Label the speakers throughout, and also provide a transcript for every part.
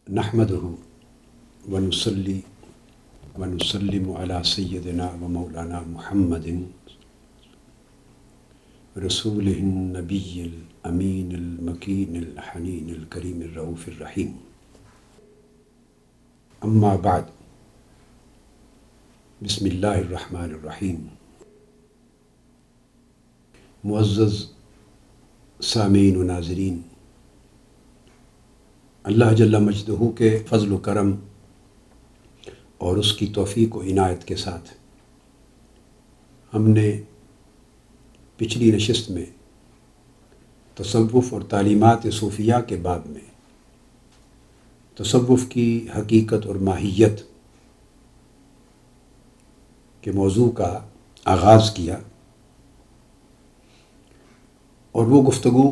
Speaker 1: نحمدہ ونصلی ونسلم علی سیدنا و مولانا محمد رسولہ النبی الامین المکین الحنین الکریم الرؤوف الرحیم. اما بعد، بسم اللہ الرحمن الرحیم. معزز سامعین و ناظرین، اللہ جل مجدہ کے فضل و کرم اور اس کی توفیق و عنایت کے ساتھ ہم نے پچھلی نشست میں تصوف اور تعلیمات صوفیہ کے باب میں تصوف کی حقیقت اور ماہیت کے موضوع کا آغاز کیا، اور وہ گفتگو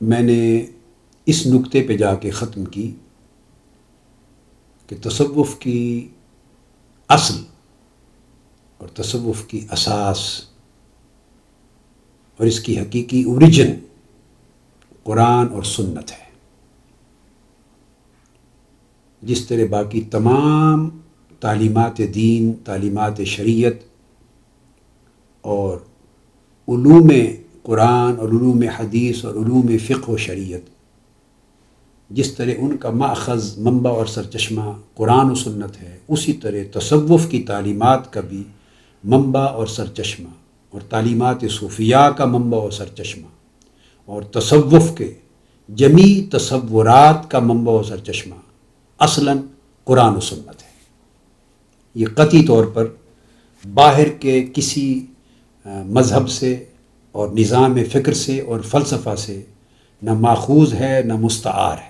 Speaker 1: میں نے اس نقطے پہ جا کے ختم کی کہ تصوف کی اصل اور تصوف کی اساس اور اس کی حقیقی اوریجن قرآن اور سنت ہے. جس طرح باقی تمام تعلیمات دین، تعلیمات شریعت اور علوم قرآن اور علوم حدیث اور علوم فقہ و شریعت، جس طرح ان کا ماخذ، منبع اور سرچشمہ قرآن و سنت ہے، اسی طرح تصوف کی تعلیمات کا بھی منبع اور سرچشمہ، اور تعلیمات صوفیہ کا منبع اور سرچشمہ، اور تصوف کے جمیع تصورات کا منبع و سرچشمہ اصلاً قرآن و سنت ہے. یہ قطعی طور پر باہر کے کسی مذہب سے اور نظام فکر سے اور فلسفہ سے نہ ماخوذ ہے نہ مستعار ہے.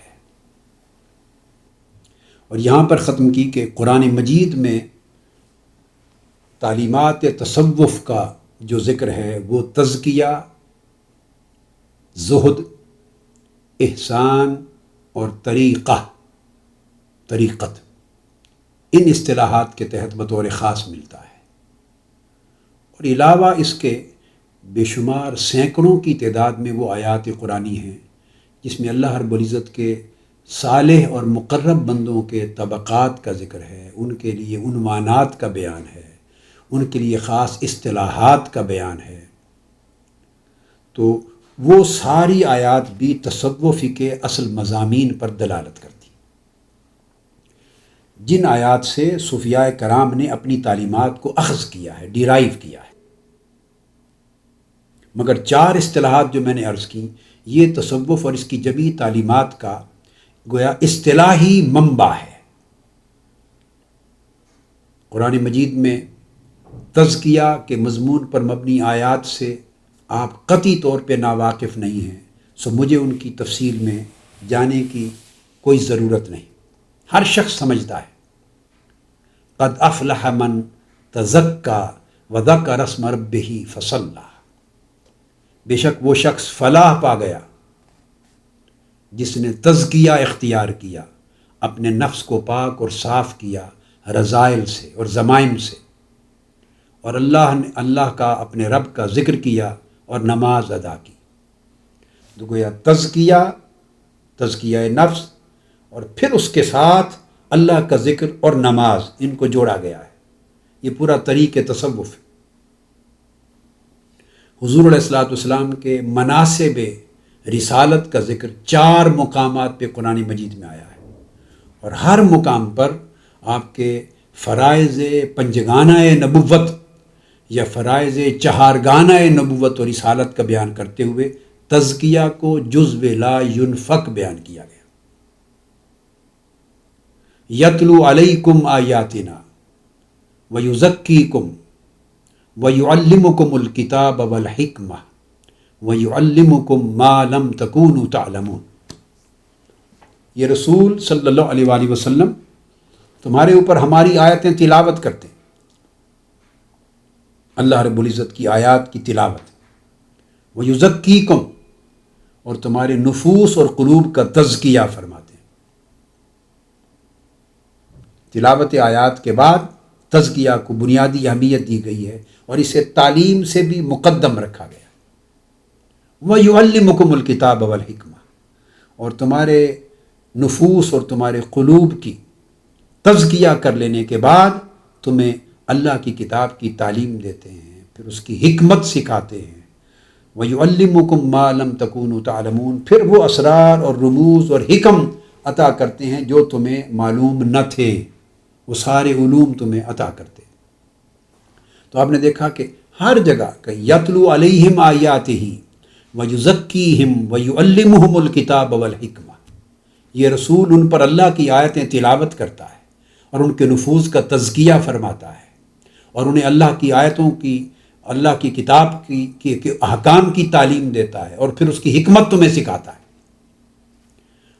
Speaker 1: اور یہاں پر ختم کی کہ قرآن مجید میں تعلیمات تصوف کا جو ذکر ہے وہ تزکیہ، زہد، احسان اور طریقت ان اصطلاحات کے تحت بطور خاص ملتا ہے. اور علاوہ اس کے بے شمار سینکڑوں کی تعداد میں وہ آیات قرآنی ہیں جس میں اللہ رب العزت کے صالح اور مقرب بندوں کے طبقات کا ذکر ہے، ان کے لیے عنوانات کا بیان ہے، ان کے لیے خاص اصطلاحات کا بیان ہے. تو وہ ساری آیات بھی تصوف کے اصل مضامین پر دلالت کرتی، جن آیات سے صوفیاء کرام نے اپنی تعلیمات کو اخذ کیا ہے، ڈیرائیو کیا ہے. مگر چار اصطلاحات جو میں نے عرض کی، یہ تصوف اور اس کی جمیع تعلیمات کا گویا اصطلاحی منبع ہے. قرآن مجید میں تزکیہ کے مضمون پر مبنی آیات سے آپ قطعی طور پہ ناواقف نہیں ہیں، سو مجھے ان کی تفصیل میں جانے کی کوئی ضرورت نہیں. ہر شخص سمجھتا ہے قد افلح من تزکا وذکر اسم ربہ فصلی، بے شک وہ شخص فلاح پا گیا جس نے تزکیہ اختیار کیا، اپنے نفس کو پاک اور صاف کیا رذائل سے اور ذمائم سے، اور اللہ کا اپنے رب کا ذکر کیا اور نماز ادا کی. تو گویا تزکیہ نفس اور پھر اس کے ساتھ اللہ کا ذکر اور نماز، ان کو جوڑا گیا ہے. یہ پورا طریق تصوف ہے. حضور علیہ الصلوۃ والسلام کے مناسب رسالت کا ذکر 4 مقامات پہ قرآن مجید میں آیا ہے، اور ہر مقام پر آپ کے فرائض پنجگانہ نبوت یا فرائض چہارگانہ نبوت اور رسالت کا بیان کرتے ہوئے تزکیہ کو جزو لا ینفق بیان کیا گیا. یتلو علیکم آیاتنا ویزکیکم وَيُعَلِّمُكُمُ الْكِتَابَ وَالْحِكْمَةَ وَيُعَلِّمُكُم مَّا لَمْ تَكُونُوا تَعْلَمُونَ. یہ رسول صلی اللہ علیہ وآلہ وسلم تمہارے اوپر ہماری آیتیں تلاوت کرتے ہیں، اللہ رب العزت کی آیات کی تلاوت. وَيُزَكِّيكُم، اور تمہارے نفوس اور قلوب کا تزکیہ فرماتے ہیں. تلاوت آیات کے بعد تزکیہ کو بنیادی اہمیت دی گئی ہے، اور اسے تعلیم سے بھی مقدم رکھا گیا. وَيُعَلِّمُكُمُ الْكِتَابَ وَالْحِكْمَةَ، اور تمہارے نفوس اور تمہارے قلوب کی تزکیہ کر لینے کے بعد تمہیں اللہ کی کتاب کی تعلیم دیتے ہیں، پھر اس کی حکمت سکھاتے ہیں۔ وَيُعَلِّمُكُم مَّا لَمْ تَكُونُوا تَعْلَمُونَ، پھر وہ اسرار اور رموز اور حکم عطا کرتے ہیں جو تمہیں معلوم نہ تھے، وہ سارے علوم تمہیں عطا کرتے ہیں۔ تو آپ نے دیکھا کہ ہر جگہ کہ یتلو علیہم آیاتہ ویزکیہم ویعلمہم الکتاب والحکمہ، یہ رسول ان پر اللہ کی آیتیں تلاوت کرتا ہے اور ان کے نفوذ کا تزکیہ فرماتا ہے اور انہیں اللہ کی آیتوں کی، اللہ کی کتاب کی احکام کی تعلیم دیتا ہے اور پھر اس کی حکمت تمہیں سکھاتا ہے۔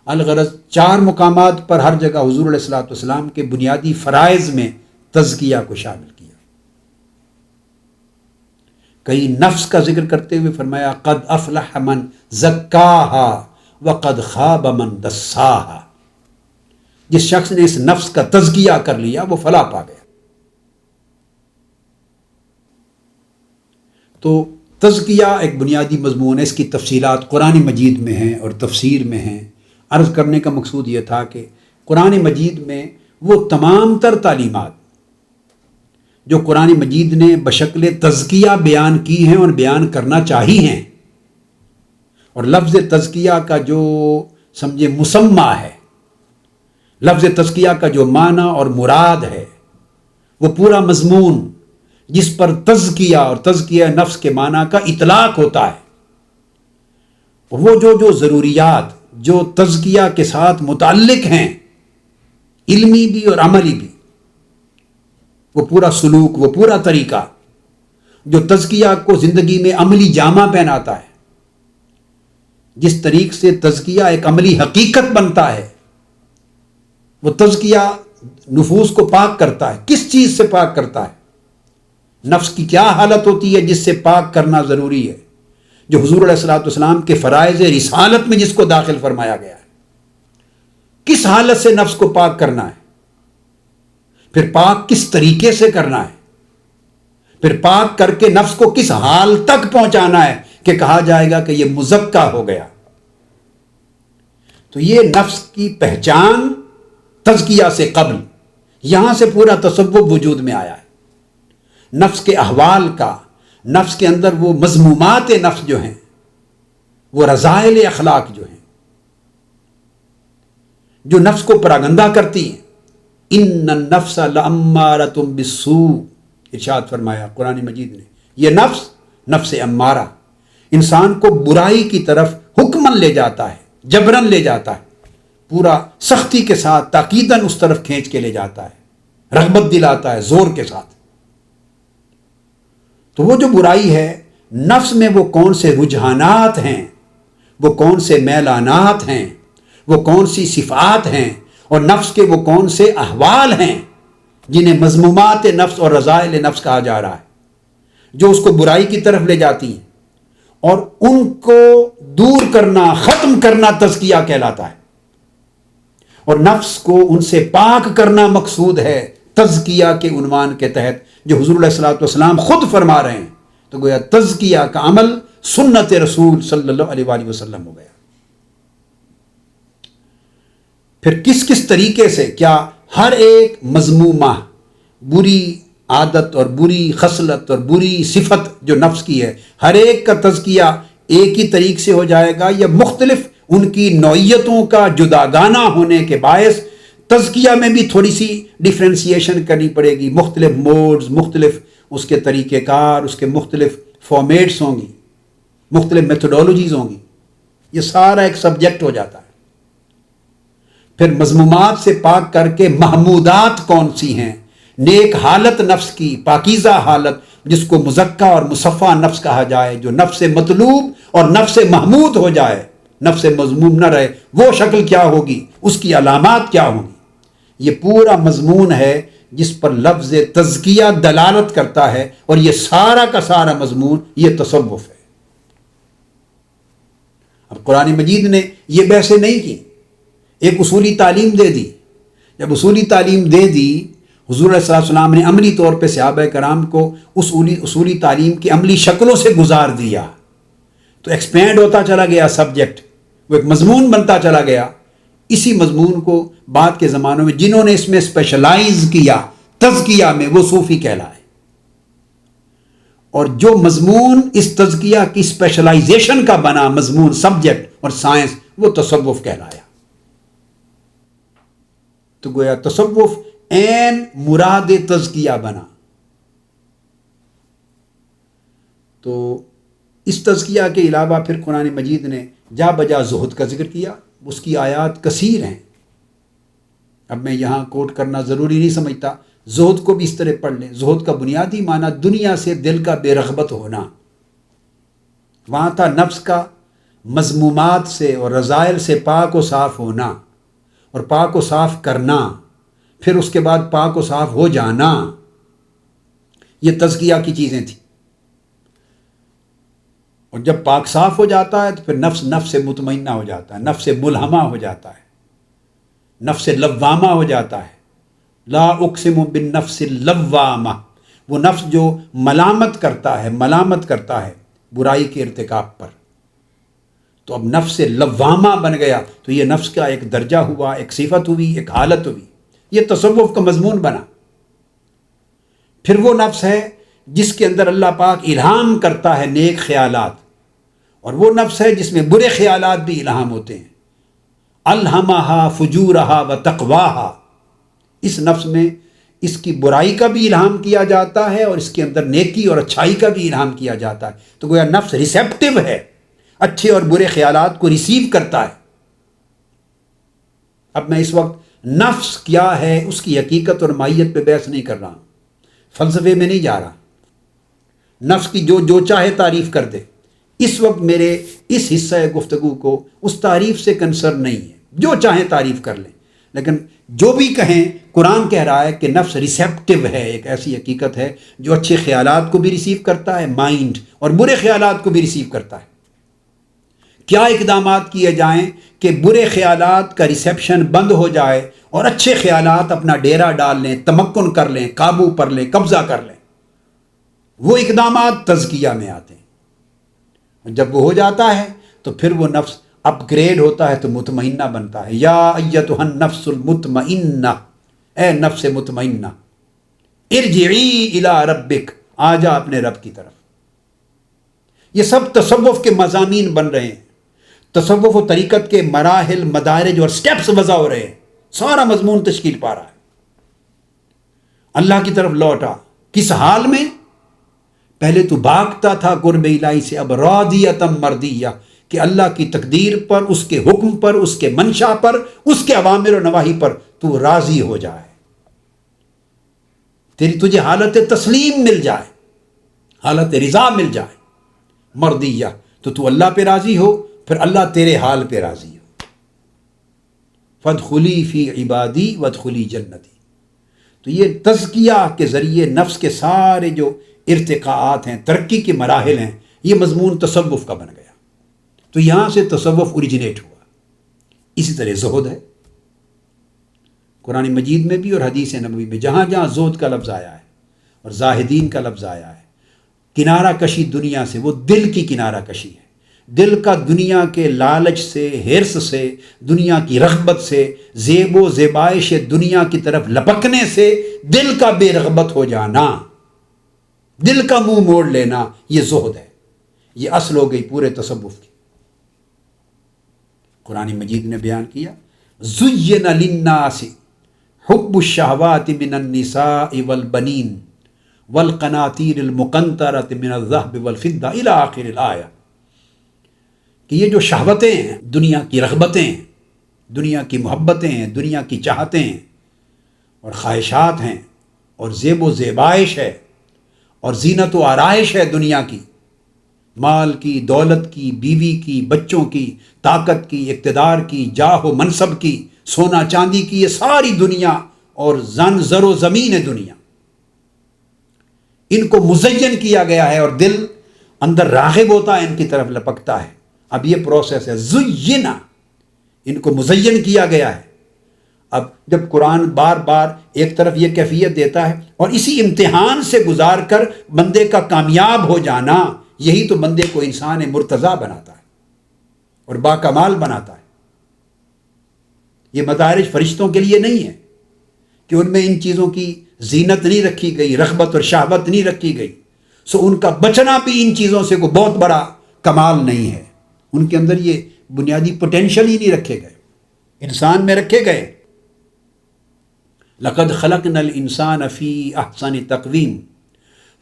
Speaker 1: الغرض 4 مقامات پر ہر جگہ حضور علیہ الصلوۃ والسلام کے بنیادی فرائض میں تزکیہ کو شامل کیا۔ کئی نفس کا ذکر کرتے ہوئے فرمایا قد افلح من زکاہا وقد خاب من دساہا، جس شخص نے اس نفس کا تزکیہ کر لیا وہ فلاح پا گیا۔ تو تزکیہ ایک بنیادی مضمون ہے، اس کی تفصیلات قرآن مجید میں ہیں اور تفسیر میں ہیں۔ عرض کرنے کا مقصود یہ تھا کہ قرآن مجید میں وہ تمام تر تعلیمات جو قرآن مجید نے بشکل تزکیہ بیان کی ہیں اور بیان کرنا چاہی ہیں، اور لفظ تزکیہ کا جو سمجھے مسمہ ہے، لفظ تزکیہ کا جو معنی اور مراد ہے، وہ پورا مضمون جس پر تزکیہ اور تزکیہ نفس کے معنی کا اطلاق ہوتا ہے، وہ جو ضروریات جو تزکیہ کے ساتھ متعلق ہیں، علمی بھی اور عملی بھی، وہ پورا سلوک، وہ پورا طریقہ جو تزکیہ کو زندگی میں عملی جامہ پہناتا ہے، جس طریق سے تزکیہ ایک عملی حقیقت بنتا ہے، وہ تزکیہ نفوس کو پاک کرتا ہے۔ کس چیز سے پاک کرتا ہے؟ نفس کی کیا حالت ہوتی ہے جس سے پاک کرنا ضروری ہے، جو حضور علیہ الصلوۃ والسلام کے فرائض رسالت میں جس کو داخل فرمایا گیا ہے۔ کس حالت سے نفس کو پاک کرنا ہے، پھر پاک کس طریقے سے کرنا ہے، پھر پاک کر کے نفس کو کس حال تک پہنچانا ہے کہ کہا جائے گا کہ یہ مزکہ ہو گیا۔ تو یہ نفس کی پہچان تزکیہ سے قبل، یہاں سے پورا تصوف وجود میں آیا ہے۔ نفس کے احوال کا، نفس کے اندر وہ مذمومات نفس جو ہیں، وہ رذائل اخلاق جو ہیں، جو نفس کو پراگندہ کرتی ہیں۔ ان النفس لامارۃ بالسوء، ارشاد فرمایا قرآن مجید نے، یہ نفس امارہ انسان کو برائی کی طرف حکماً لے جاتا ہے، جبراً لے جاتا ہے، پورا سختی کے ساتھ تاکیداً اس طرف کھینچ کے لے جاتا ہے، رغبت دلاتا ہے زور کے ساتھ۔ تو وہ جو برائی ہے، نفس میں وہ کون سے رجحانات ہیں، وہ کون سے میلانات ہیں، وہ کون سی صفات ہیں، اور نفس کے وہ کون سے احوال ہیں جنہیں مذمومات نفس اور رذائل نفس کہا جا رہا ہے، جو اس کو برائی کی طرف لے جاتی ہیں، اور ان کو دور کرنا، ختم کرنا تزکیہ کہلاتا ہے، اور نفس کو ان سے پاک کرنا مقصود ہے تزکیہ کے عنوان کے تحت، جو حضور علیہ الصلوۃ والسلام خود فرما رہے ہیں۔ تو گویا تزکیہ کا عمل سنت رسول صلی اللہ علیہ وآلہ وسلم ہو گیا۔ پھر کس کس طریقے سے، کیا ہر ایک مذمومہ بری عادت اور بری خصلت اور بری صفت جو نفس کی ہے، ہر ایک کا تزکیہ ایک ہی طریق سے ہو جائے گا، یا مختلف ان کی نوعیتوں کا جداگانہ ہونے کے باعث تزکیہ میں بھی تھوڑی سی ڈیفرینسیشن کرنی پڑے گی، مختلف موڈز، مختلف اس کے طریقہ کار، اس کے مختلف فارمیٹس ہوں گی، مختلف میتھڈولوجیز ہوں گی، یہ سارا ایک سبجیکٹ ہو جاتا ہے۔ پھر مذمومات سے پاک کر کے محمودات کون سی ہیں، نیک حالت نفس کی، پاکیزہ حالت جس کو مزکہ اور مصفہ نفس کہا جائے، جو نفس مطلوب اور نفس محمود ہو جائے، نفس مذموم نہ رہے، وہ شکل کیا ہوگی، اس کی علامات کیا ہوں گی، یہ پورا مضمون ہے جس پر لفظ تزکیہ دلالت کرتا ہے، اور یہ سارا کا سارا مضمون یہ تصوف ہے۔ اب قرآن مجید نے یہ بحثیں نہیں کی، ایک اصولی تعلیم دے دی۔ جب اصولی تعلیم دے دی، حضور علیہ السلام نے عملی طور پہ صحابہ کرام کو اصولی تعلیم کی عملی شکلوں سے گزار دیا، تو ایکسپینڈ ہوتا چلا گیا سبجیکٹ، وہ ایک مضمون بنتا چلا گیا، اسی مضمون کو بعد کے زمانوں میں جنہوں نے اس میں اسپیشلائز کیا تزکیہ میں، وہ صوفی کہلائے، اور جو مضمون اس تزکیہ کی اسپیشلائزیشن کا بنا مضمون، سبجیکٹ اور سائنس، وہ تصوف کہلایا۔ تو گویا تصوف عین مراد تزکیہ بنا۔ تو اس تزکیہ کے علاوہ پھر قرآن مجید نے جا بجا زہد کا ذکر کیا، اس کی آیات کثیر ہیں، اب میں یہاں کوٹ کرنا ضروری نہیں سمجھتا، زہد کو بھی اس طرح پڑھ لیں۔ زہد کا بنیادی معنی دنیا سے دل کا بے رغبت ہونا، وہاں تھا نفس کا مذمومات سے اور رذائل سے پاک و صاف ہونا اور پاک و صاف کرنا، پھر اس کے بعد پاک و صاف ہو جانا، یہ تزکیہ کی چیزیں تھیں۔ اور جب پاک صاف ہو جاتا ہے تو پھر نفس سے مطمئنہ ہو جاتا ہے، نفس ملہمہ ہو جاتا ہے، نفس لوامہ ہو جاتا ہے۔ لا اقسم بالنفس اللوامہ، وہ نفس جو ملامت کرتا ہے برائی کے ارتکاب پر، تو اب نفس لوامہ بن گیا، تو یہ نفس کا ایک درجہ ہوا، ایک صفت ہوئی، ایک حالت ہوئی، یہ تصوف کا مضمون بنا۔ پھر وہ نفس ہے جس کے اندر اللہ پاک الہام کرتا ہے نیک خیالات، اور وہ نفس ہے جس میں برے خیالات بھی الہام ہوتے ہیں۔ الہمہا فجورہا و تقواہا، اس نفس میں اس کی برائی کا بھی الہام کیا جاتا ہے اور اس کے اندر نیکی اور اچھائی کا بھی الہام کیا جاتا ہے۔ تو گویا نفس ریسیپٹیو ہے، اچھے اور برے خیالات کو ریسیو کرتا ہے۔ اب میں اس وقت نفس کیا ہے اس کی حقیقت اور ماہیت پہ بحث نہیں کر رہا ہوں، فلسفے میں نہیں جا رہا۔ نفس کی جو چاہے تعریف کر دے، اس وقت میرے اس حصہ گفتگو کو اس تعریف سے کنسرن نہیں ہے، جو چاہیں تعریف کر لیں، لیکن جو بھی کہیں قرآن کہہ رہا ہے کہ نفس ریسیپٹیو ہے، ایک ایسی حقیقت ہے جو اچھے خیالات کو بھی ریسیو کرتا ہے مائنڈ، اور برے خیالات کو بھی ریسیو کرتا ہے۔ کیا اقدامات کیے جائیں کہ برے خیالات کا ریسیپشن بند ہو جائے اور اچھے خیالات اپنا ڈیرا ڈال لیں، تمکن کر لیں، قابو پر لیں، قبضہ کر لیں؟ وہ اقدامات تزکیہ میں آتے ہیں۔ جب وہ ہو جاتا ہے تو پھر وہ نفس اپ گریڈ ہوتا ہے تو مطمئنہ بنتا ہے۔ یا ایتھا النفس المطمئنہ، اے نفس مطمئنہ، ارجعی الی ربک، آ جا اپنے رب کی طرف۔ یہ سب تصوف کے مضامین بن رہے ہیں، تصوف و طریقت کے مراحل، مدارج اور سٹیپس وضع ہو رہے ہیں، سارا مضمون تشکیل پا رہا ہے۔ اللہ کی طرف لوٹا، کس حال میں؟ پہلے تو بھاگتا تھا قرب الہی سے، اب راضیۃ مردیہ، کہ اللہ کی تقدیر پر، اس کے حکم پر، اس کے منشا پر، اس کے اوامر و نواہی پر تو راضی ہو جائے، تجھے حالت تسلیم مل جائے، حالت رضا مل جائے، مردیہ، تو اللہ پہ راضی ہو، پھر اللہ تیرے حال پہ راضی ہو۔ فادخلی فی عبادی وادخلی جنتی۔ تو یہ تزکیہ کے ذریعے نفس کے سارے جو ارتقاءات ہیں، ترقی کے مراحل ہیں، یہ مضمون تصوف کا بن گیا۔ تو یہاں سے تصوف اوریجنیٹ ہوا۔ اسی طرح زہد ہے، قرآن مجید میں بھی اور حدیث نبوی میں جہاں جہاں زہد کا لفظ آیا ہے اور زاہدین کا لفظ آیا ہے، کنارہ کشی دنیا سے، وہ دل کی کنارہ کشی ہے، دل کا دنیا کے لالچ سے، ہرس سے، دنیا کی رغبت سے، زیب و زیبائش دنیا کی طرف لپکنے سے دل کا بے رغبت ہو جانا، دل کا منہ موڑ لینا، یہ زہد ہے۔ یہ اصل ہو گئی پورے تصوف کی۔ قرآن مجید نے بیان کیا، زُیِّنَ لِلنَّاسِ حُبُّ الشَّهَوَاتِ مِنَ النِّسَاءِ وَالْبَنِينَ وَالْقَنَاطِيرِ الْمُقَنطَرَةِ مِنَ الذَّهَبِ وَالْفِضَّةِ إِلَى آخِرِ الْآيَةِ، کہ یہ جو شہوتیں ہیں، دنیا کی رغبتیں ہیں، دنیا کی محبتیں ہیں، دنیا کی چاہتیں ہیں اور خواہشات ہیں اور زیب و زیبائش ہے اور زینت و آرائش ہے دنیا کی، مال کی، دولت کی، بیوی کی، بچوں کی، طاقت کی، اقتدار کی، جاہ و منصب کی، سونا چاندی کی، یہ ساری دنیا اور زر و زمین ہے دنیا، ان کو مزین کیا گیا ہے اور دل اندر راغب ہوتا ہے، ان کی طرف لپکتا ہے۔ اب یہ پروسیس ہے، زینا، ان کو مزین کیا گیا ہے۔ اب جب قرآن بار بار ایک طرف یہ کیفیت دیتا ہے اور اسی امتحان سے گزار کر بندے کا کامیاب ہو جانا، یہی تو بندے کو انسان مرتضی بناتا ہے اور باکمال بناتا ہے۔ یہ مدارج فرشتوں کے لیے نہیں ہے کہ ان میں ان چیزوں کی زینت نہیں رکھی گئی، رغبت اور شہوت نہیں رکھی گئی، سو ان کا بچنا بھی ان چیزوں سے کوئی بہت بڑا کمال نہیں ہے، ان کے اندر یہ بنیادی پوٹینشل ہی نہیں رکھے گئے، انسان میں رکھے گئے۔ لقد خلقنا الانسان فی احسن تقویم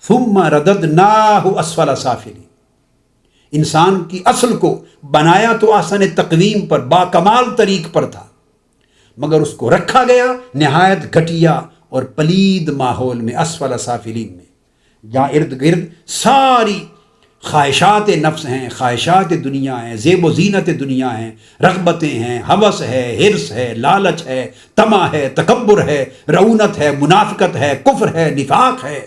Speaker 1: ثم رددناہ اسفل سافلین، انسان کی اصل کو بنایا تو احسن تقویم پر، باکمال طریق پر تھا، مگر اس کو رکھا گیا نہایت گھٹیا اور پلید ماحول میں، اسفل سافلین میں، جہاں ارد گرد ساری خواہشات نفس ہیں، خواہشات دنیا ہیں، زیب و زینت دنیا ہیں، رغبتیں ہیں، ہوس ہے، حرص ہے، لالچ ہے، طمع ہے، تکبر ہے، رعونت ہے، منافقت ہے، کفر ہے، نفاق ہے،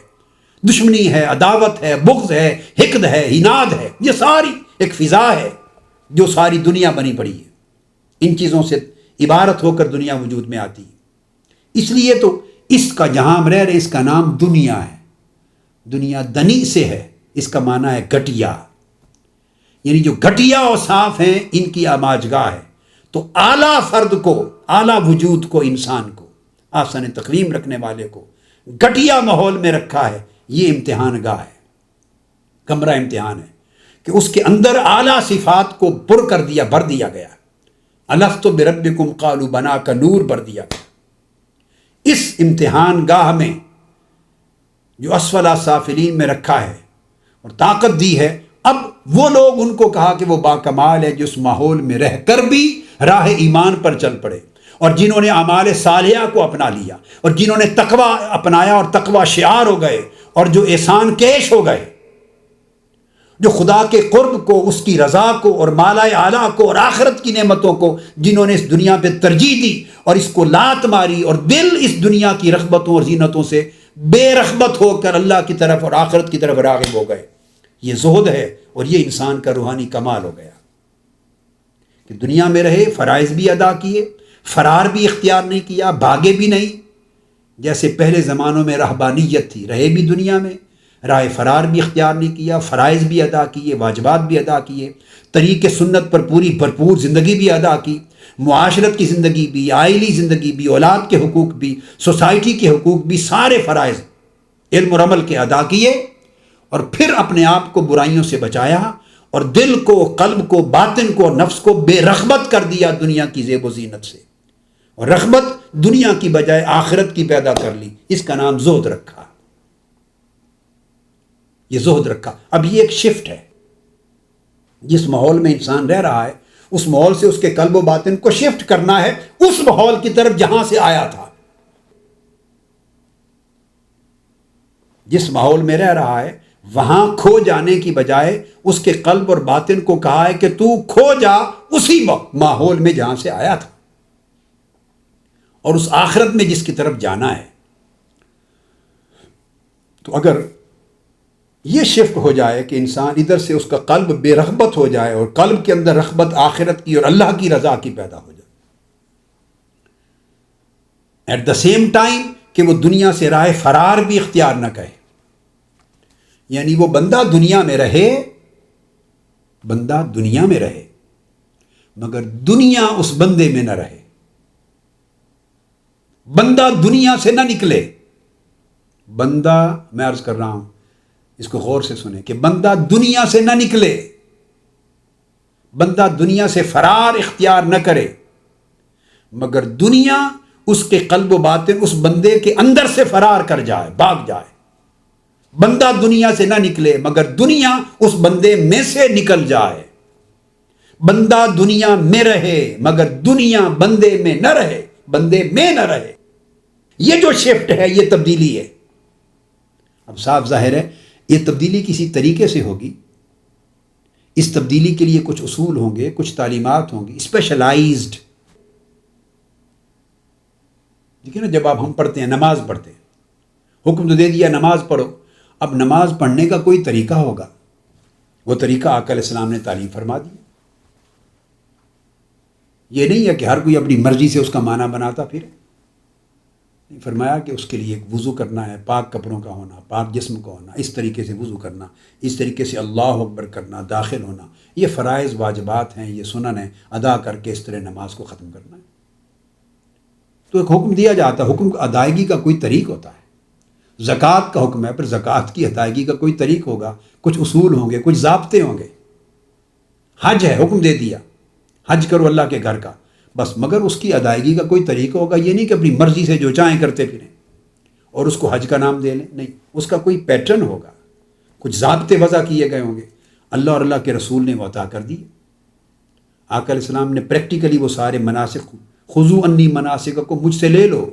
Speaker 1: دشمنی ہے، عداوت ہے، بغض ہے، حقد ہے، عناد ہے، یہ ساری ایک فضا ہے جو ساری دنیا بنی پڑی ہے، ان چیزوں سے عبارت ہو کر دنیا وجود میں آتی ہے۔ اس لیے تو اس کا جہاں ہم رہ رہے ہیں اس کا نام دنیا ہے، دنیا دنی سے ہے، اس کا معنی ہے گھٹیا، یعنی جو گھٹیا اور صاف ہیں ان کی آماجگاہ ہے۔ تو اعلیٰ فرد کو، اعلیٰ وجود کو، انسان کو، آسان تقویم رکھنے والے کو گھٹیا ماحول میں رکھا ہے، یہ امتحان گاہ ہے، کمرہ امتحان ہے کہ اس کے اندر اعلیٰ صفات کو پر کر دیا، بھر دیا گیا، الست بربکم قالوا بنا کا نور بھر دیا گیا۔ اس امتحان گاہ میں جو اسفل سافلین میں رکھا ہے اور طاقت دی ہے، اب وہ لوگ ان کو کہا کہ وہ باکمال ہے جو اس ماحول میں رہ کر بھی راہ ایمان پر چل پڑے، اور جنہوں نے اعمال صالحہ کو اپنا لیا، اور جنہوں نے تقوی اپنایا اور تقوی شعار ہو گئے، اور جو احسان کیش ہو گئے، جو خدا کے قرب کو، اس کی رضا کو، اور مالا اعلیٰ کو، اور آخرت کی نعمتوں کو جنہوں نے اس دنیا پہ ترجیح دی اور اس کو لات ماری، اور دل اس دنیا کی رغبتوں اور زینتوں سے بے رغبت ہو کر اللہ کی طرف اور آخرت کی طرف راغب ہو گئے، یہ زہد ہے، اور یہ انسان کا روحانی کمال ہو گیا کہ دنیا میں رہے، فرائض بھی ادا کیے، فرار بھی اختیار نہیں کیا، بھاگے بھی نہیں، جیسے پہلے زمانوں میں رہبانیت تھی، رہے بھی دنیا میں، راہ فرار بھی اختیار نہیں کیا، فرائض بھی ادا کیے، واجبات بھی ادا کیے، طریق سنت پر پوری بھرپور زندگی بھی ادا کی، معاشرت کی زندگی بھی، آئلی زندگی بھی، اولاد کے حقوق بھی، سوسائٹی کے حقوق بھی، سارے فرائض علم اور عمل کے ادا کیے، اور پھر اپنے آپ کو برائیوں سے بچایا، اور دل کو، قلب کو، باطن کو، نفس کو بے رغبت کر دیا دنیا کی زیب و زینت سے، اور رغبت دنیا کی بجائے آخرت کی پیدا کر لی، اس کا نام زہد رکھا، یہ زہد رکھا۔ اب یہ ایک شفٹ ہے، جس ماحول میں انسان رہ رہا ہے اس ماحول سے اس کے قلب و باطن کو شفٹ کرنا ہے اس ماحول کی طرف جہاں سے آیا تھا۔ جس ماحول میں رہ رہا ہے وہاں کھو جانے کی بجائے اس کے قلب اور باطن کو کہا ہے کہ تو کھو جا اسی ماحول میں جہاں سے آیا تھا، اور اس آخرت میں جس کی طرف جانا ہے۔ تو اگر یہ شفٹ ہو جائے کہ انسان ادھر سے اس کا قلب بے رغبت ہو جائے اور قلب کے اندر رغبت آخرت کی اور اللہ کی رضا کی پیدا ہو جائے، ایٹ دا سیم ٹائم کہ وہ دنیا سے راہ فرار بھی اختیار نہ کرے، یعنی وہ بندہ دنیا میں رہے، بندہ دنیا میں رہے مگر دنیا اس بندے میں نہ رہے، بندہ دنیا سے نہ نکلے، بندہ، میں عرض کر رہا ہوں اس کو غور سے سنیں، کہ بندہ دنیا سے نہ نکلے، بندہ دنیا سے فرار اختیار نہ کرے، مگر دنیا اس کے قلب و باطن اس بندے کے اندر سے فرار کر جائے، بھاگ جائے۔ بندہ دنیا سے نہ نکلے مگر دنیا اس بندے میں سے نکل جائے، بندہ دنیا میں رہے مگر دنیا بندے میں نہ رہے، بندے میں نہ رہے۔ یہ جو شفٹ ہے یہ تبدیلی ہے۔ اب صاف ظاہر ہے یہ تبدیلی کسی طریقے سے ہوگی، اس تبدیلی کے لیے کچھ اصول ہوں گے، کچھ تعلیمات ہوں گی اسپیشلائزڈ۔ دیکھیں نا، جب آپ ہم پڑھتے ہیں، نماز پڑھتے ہیں، حکم تو دے دیا نماز پڑھو، اب نماز پڑھنے کا کوئی طریقہ ہوگا، وہ طریقہ آقا علیہ السلام نے تعلیم فرما دی۔ یہ نہیں ہے کہ ہر کوئی اپنی مرضی سے اس کا معنی بناتا پھر، فرمایا کہ اس کے لیے ایک وضو کرنا ہے، پاک کپڑوں کا ہونا، پاک جسم کا ہونا، اس طریقے سے وضو کرنا، اس طریقے سے اللہ اکبر کرنا، داخل ہونا، یہ فرائض واجبات ہیں، یہ سنن ہیں، ادا کر کے اس طرح نماز کو ختم کرنا ہے۔ تو ایک حکم دیا جاتا ہے، حکم ادائیگی کا کوئی طریق ہوتا ہے. زکوٰۃ کا حکم ہے، پھر زکوٰۃ کی ادائیگی کا کوئی طریق ہوگا، کچھ اصول ہوں گے، کچھ ضابطے ہوں گے. حج ہے، حکم دے دیا حج کرو اللہ کے گھر کا، بس، مگر اس کی ادائیگی کا کوئی طریقہ ہوگا. یہ نہیں کہ اپنی مرضی سے جو چاہیں کرتے پھریں اور اس کو حج کا نام دے لیں، نہیں، اس کا کوئی پیٹرن ہوگا، کچھ ضابطے وضع کیے گئے ہوں گے. اللہ اور اللہ کے رسول نے وہ عطا کر دی. آقا علیہ السلام نے پریکٹیکلی وہ سارے مناسک، خذوا عنی مناسککم، مجھ سے لے لو،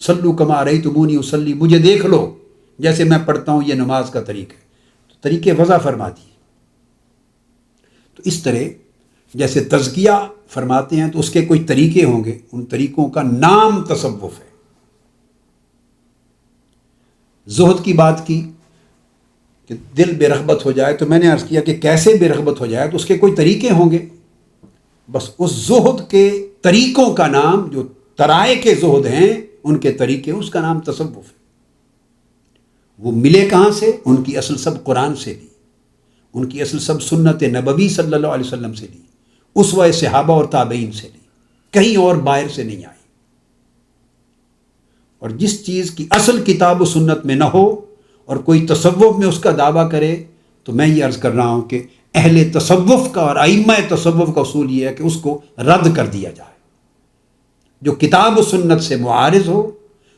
Speaker 1: صلو کما رأیتمونی اصلی، مجھے دیکھ لو جیسے میں پڑھتا ہوں، یہ نماز کا طریقہ ہے. تو طریقے وضع فرما دیے. تو اس طرح جیسے تزکیہ فرماتے ہیں تو اس کے کوئی طریقے ہوں گے، ان طریقوں کا نام تصوف ہے. زہد کی بات کی کہ دل بے رغبت ہو جائے، تو میں نے عرض کیا کہ کیسے بے رغبت ہو جائے، تو اس کے کوئی طریقے ہوں گے. بس اس زہد کے طریقوں کا نام، جو طرائق کے زہد ہیں ان کے طریقے، اس کا نام تصوف ہے. وہ ملے کہاں سے؟ ان کی اصل سب قرآن سے لی، ان کی اصل سب سنت نبوی صلی اللہ علیہ وسلم سے لی، اسوہ صحابہ اور تابعین سے لی، کہیں اور باہر سے نہیں آئی. اور جس چیز کی اصل کتاب و سنت میں نہ ہو اور کوئی تصوف میں اس کا دعویٰ کرے، تو میں یہ عرض کر رہا ہوں کہ اہل تصوف کا اور ائمہ تصوف کا اصول یہ ہے کہ اس کو رد کر دیا جائے. جو کتاب و سنت سے معارض ہو،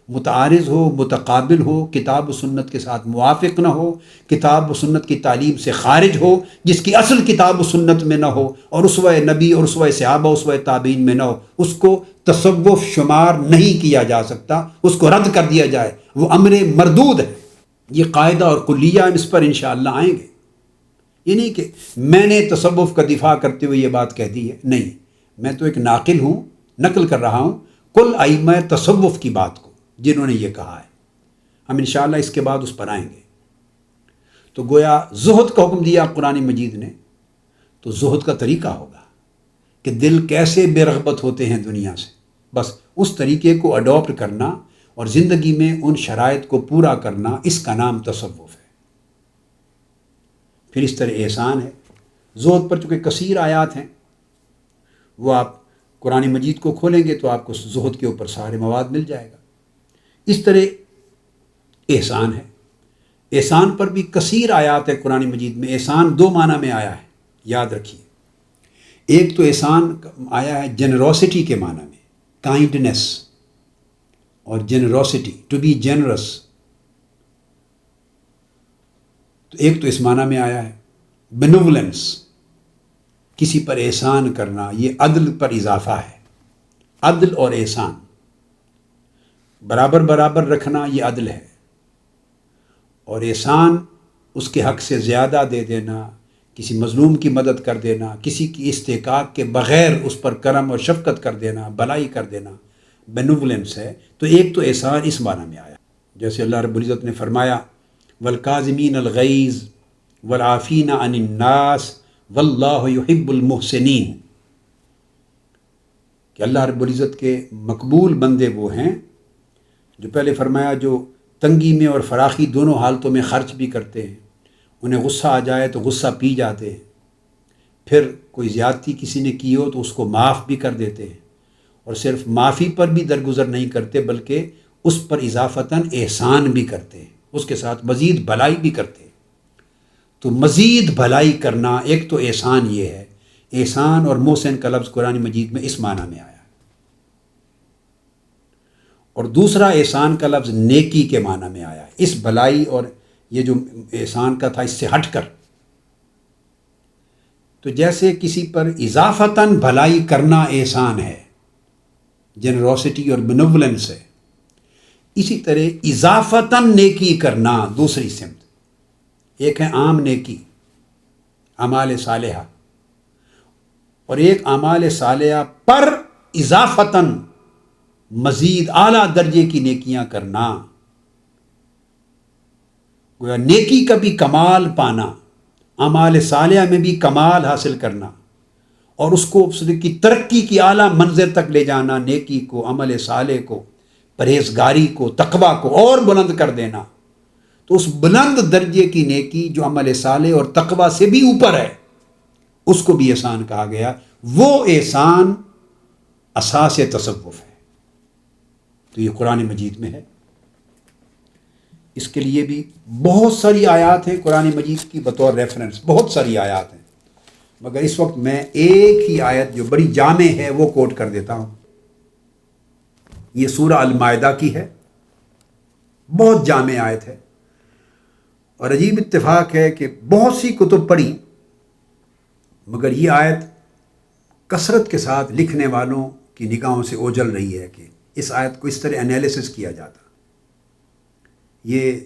Speaker 1: متعارض ہو، متقابل ہو، کتاب و سنت کے ساتھ موافق نہ ہو، کتاب و سنت کی تعلیم سے خارج ہو، جس کی اصل کتاب و سنت میں نہ ہو اور اسوہ نبی اور اسوہ صحابہ اسوہ تابعین میں نہ ہو، اس کو تصوف شمار نہیں کیا جا سکتا، اس کو رد کر دیا جائے. وہ امر مردود ہے. یہ قاعدہ اور کلیہ اس پر انشاءاللہ آئیں گے. یہ نہیں کہ میں نے تصوف کا دفاع کرتے ہوئے یہ بات کہہ دی ہے، نہیں، میں تو ایک ناقل ہوں، نقل کر رہا ہوں کل ائمہ تصوف کی بات کو جنہوں نے یہ کہا ہے. ہم انشاءاللہ اس کے بعد اس پر آئیں گے. تو گویا زہد کا حکم دیا قرآن مجید نے، تو زہد کا طریقہ ہوگا کہ دل کیسے بے رغبت ہوتے ہیں دنیا سے، بس اس طریقے کو اڈاپٹ کرنا اور زندگی میں ان شرائط کو پورا کرنا، اس کا نام تصوف ہے. پھر اس طرح احسان ہے. زہد پر چونکہ کثیر آیات ہیں، وہ آپ قرآن مجید کو کھولیں گے تو آپ کو زہد کے اوپر سارے مواد مل جائے گا. اس طرح احسان ہے. احسان پر بھی کثیر آیات ہے قرآن مجید میں. احسان دو معنی میں آیا ہے، یاد رکھیے. ایک تو احسان آیا ہے جنروسٹی کے معنی میں، کائنڈنس اور جنروسٹی، ٹو بی جنرس. تو ایک تو اس معنی میں آیا ہے بینوولنس، کسی پر احسان کرنا، یہ عدل پر اضافہ ہے. عدل اور احسان برابر برابر رکھنا، یہ عدل ہے. اور احسان اس کے حق سے زیادہ دے دینا، کسی مظلوم کی مدد کر دینا، کسی کی استحقاق کے بغیر اس پر کرم اور شفقت کر دینا، بلائی کر دینا، بینوولنس ہے. تو ایک تو احسان اس معنی میں آیا، جیسے اللہ رب العزت نے فرمایا والکاظمین الغیظ والعافین عن الناس واللہ یحب المحسنین، کہ اللہ رب العزت کے مقبول بندے وہ ہیں جو، پہلے فرمایا، جو تنگی میں اور فراخی دونوں حالتوں میں خرچ بھی کرتے ہیں، انہیں غصہ آ جائے تو غصہ پی جاتے ہیں، پھر کوئی زیادتی کسی نے کی ہو تو اس کو معاف بھی کر دیتے ہیں، اور صرف معافی پر بھی درگزر نہیں کرتے بلکہ اس پر اضافتاً احسان بھی کرتے ہیں، اس کے ساتھ مزید بھلائی بھی کرتے ہیں. تو مزید بھلائی کرنا ایک تو احسان یہ ہے. احسان اور محسن کا لفظ قرآن مجید میں اس معنی میں آیا. اور دوسرا احسان کا لفظ نیکی کے معنی میں آیا ہے. اس بھلائی اور یہ جو احسان کا تھا اس سے ہٹ کر، تو جیسے کسی پر اضافتاً بھلائی کرنا احسان ہے، جنروسٹی اور بینوولنس ہے، اسی طرح اضافتاً نیکی کرنا دوسری سمت. ایک ہے عام نیکی، اعمال صالحہ، اور ایک اعمال صالحہ پر اضافتاً مزید اعلیٰ درجے کی نیکیاں کرنا. گویا نیکی کا بھی کمال پانا، اعمال صالحہ میں بھی کمال حاصل کرنا، اور اس کو اس کی ترقی کی اعلیٰ منزل تک لے جانا، نیکی کو، عمل صالح کو، پرہیزگاری کو، تقویٰ کو اور بلند کر دینا. تو اس بلند درجے کی نیکی جو عمل صالح اور تقویٰ سے بھی اوپر ہے، اس کو بھی احسان کہا گیا. وہ احسان اساس تصوف ہے. تو یہ قرآن مجید میں ہے۔ اس کے لیے بھی بہت ساری آیات ہیں قرآن مجید کی بطور ریفرنس، بہت ساری آیات ہیں، مگر اس وقت میں ایک ہی آیت جو بڑی جامع ہے وہ کوٹ کر دیتا ہوں۔ یہ سورہ المائدہ کی ہے، بہت جامع آیت ہے، اور عجیب اتفاق ہے کہ بہت سی کتب پڑھی مگر یہ آیت کثرت کے ساتھ لکھنے والوں کی نگاہوں سے اوجھل رہی ہے کہ اس آیت کو اس طرح انالیسس کیا جاتا۔ یہ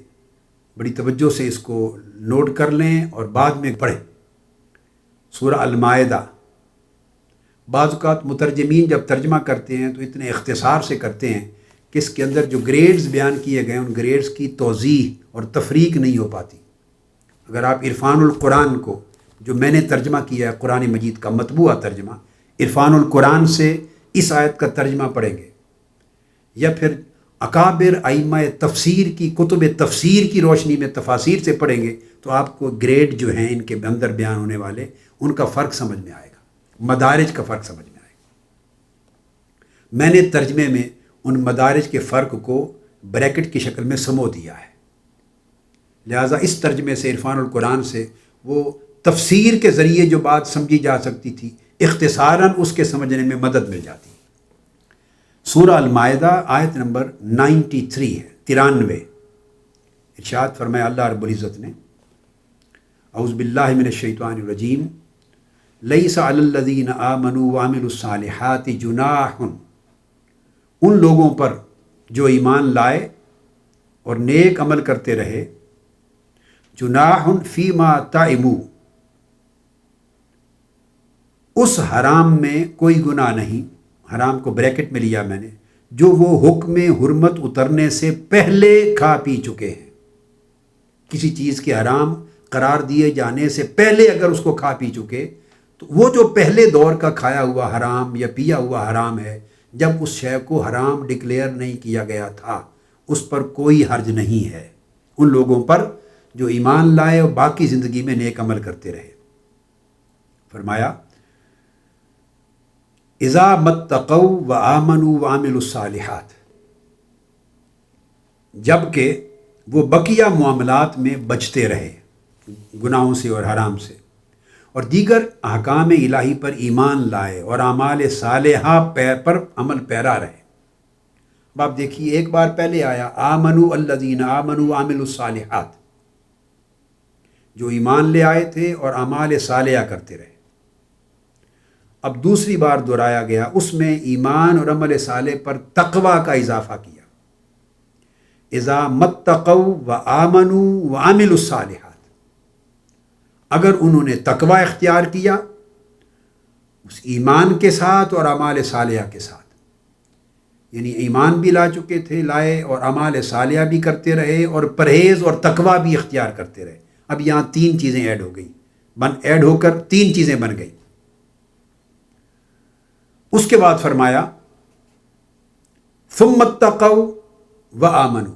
Speaker 1: بڑی توجہ سے اس کو نوٹ کر لیں اور بعد میں پڑھیں۔ سورہ المائدہ، بعض اوقات مترجمین جب ترجمہ کرتے ہیں تو اتنے اختصار سے کرتے ہیں کہ اس کے اندر جو گریڈز بیان کیے گئے ان گریڈز کی توضیح اور تفریق نہیں ہو پاتی۔ اگر آپ عرفان القرآن کو، جو میں نے ترجمہ کیا ہے قرآن مجید کا مطبوعہ ترجمہ، عرفان القرآن سے اس آیت کا ترجمہ پڑھیں گے، یا پھر اکابر ائمہ تفسیر کی کتب تفسیر کی روشنی میں تفاسیر سے پڑھیں گے، تو آپ کو گریڈ جو ہیں ان کے اندر بیان ہونے والے ان کا فرق سمجھ میں آئے گا، مدارج کا فرق سمجھ میں آئے گا۔ میں نے ترجمے میں ان مدارج کے فرق کو بریکٹ کی شکل میں سمو دیا ہے، لہٰذا اس ترجمے سے عرفان القرآن سے وہ تفسیر کے ذریعے جو بات سمجھی جا سکتی تھی اختصاراً اس کے سمجھنے میں مدد مل جاتی۔ سورہ المائدہ آیت نمبر 93 ہے، 93۔ ارشاد فرمایا اللہ رب العزت نے، اعوذ باللہ من الشیطان الرجیم، لیس علی الذین آمنوا وعملوا الصالحات جناح، ان لوگوں پر جو ایمان لائے اور نیک عمل کرتے رہے، جناح فیما طعموا، اس حرام میں کوئی گناہ نہیں، حرام کو بریکٹ میں لیا میں نے، جو وہ حکم حرمت اترنے سے پہلے کھا پی چکے ہیں۔ کسی چیز کے حرام قرار دیے جانے سے پہلے اگر اس کو کھا پی چکے تو وہ جو پہلے دور کا کھایا ہوا حرام یا پیا ہوا حرام ہے، جب اس شے کو حرام ڈکلیئر نہیں کیا گیا تھا اس پر کوئی حرج نہیں ہے، ان لوگوں پر جو ایمان لائے اور باقی زندگی میں نیک عمل کرتے رہے۔ فرمایا اذا متقوا وآمنوا وعملوا الصالحات، جب کہ وہ بقیہ معاملات میں بچتے رہے، گناہوں سے اور حرام سے، اور دیگر احکام الہی پر ایمان لائے اور اعمال صالحہ پر عمل پیرا رہے۔ اب آپ دیکھیے ایک بار پہلے آیا آمنوا الذین آمنوا وعملوا الصالحات، جو ایمان لے آئے تھے اور اعمال صالحہ کرتے رہے۔ اب دوسری بار دہرایا گیا، اس میں ایمان اور عمل صالح پر تقوی کا اضافہ کیا، اذا متقوا وآمنوا وعملوا الصالحات، اگر انہوں نے تقوی اختیار کیا اس ایمان کے ساتھ اور اعمال صالحہ کے ساتھ، یعنی ایمان بھی لا چکے تھے، لائے، اور اعمال صالحہ بھی کرتے رہے اور پرہیز اور تقوی بھی اختیار کرتے رہے۔ اب یہاں تین چیزیں ایڈ ہو گئی، ایڈ ہو کر تین چیزیں بن گئی۔ اس کے بعد فرمایا ثم اتقوا وآمنوا،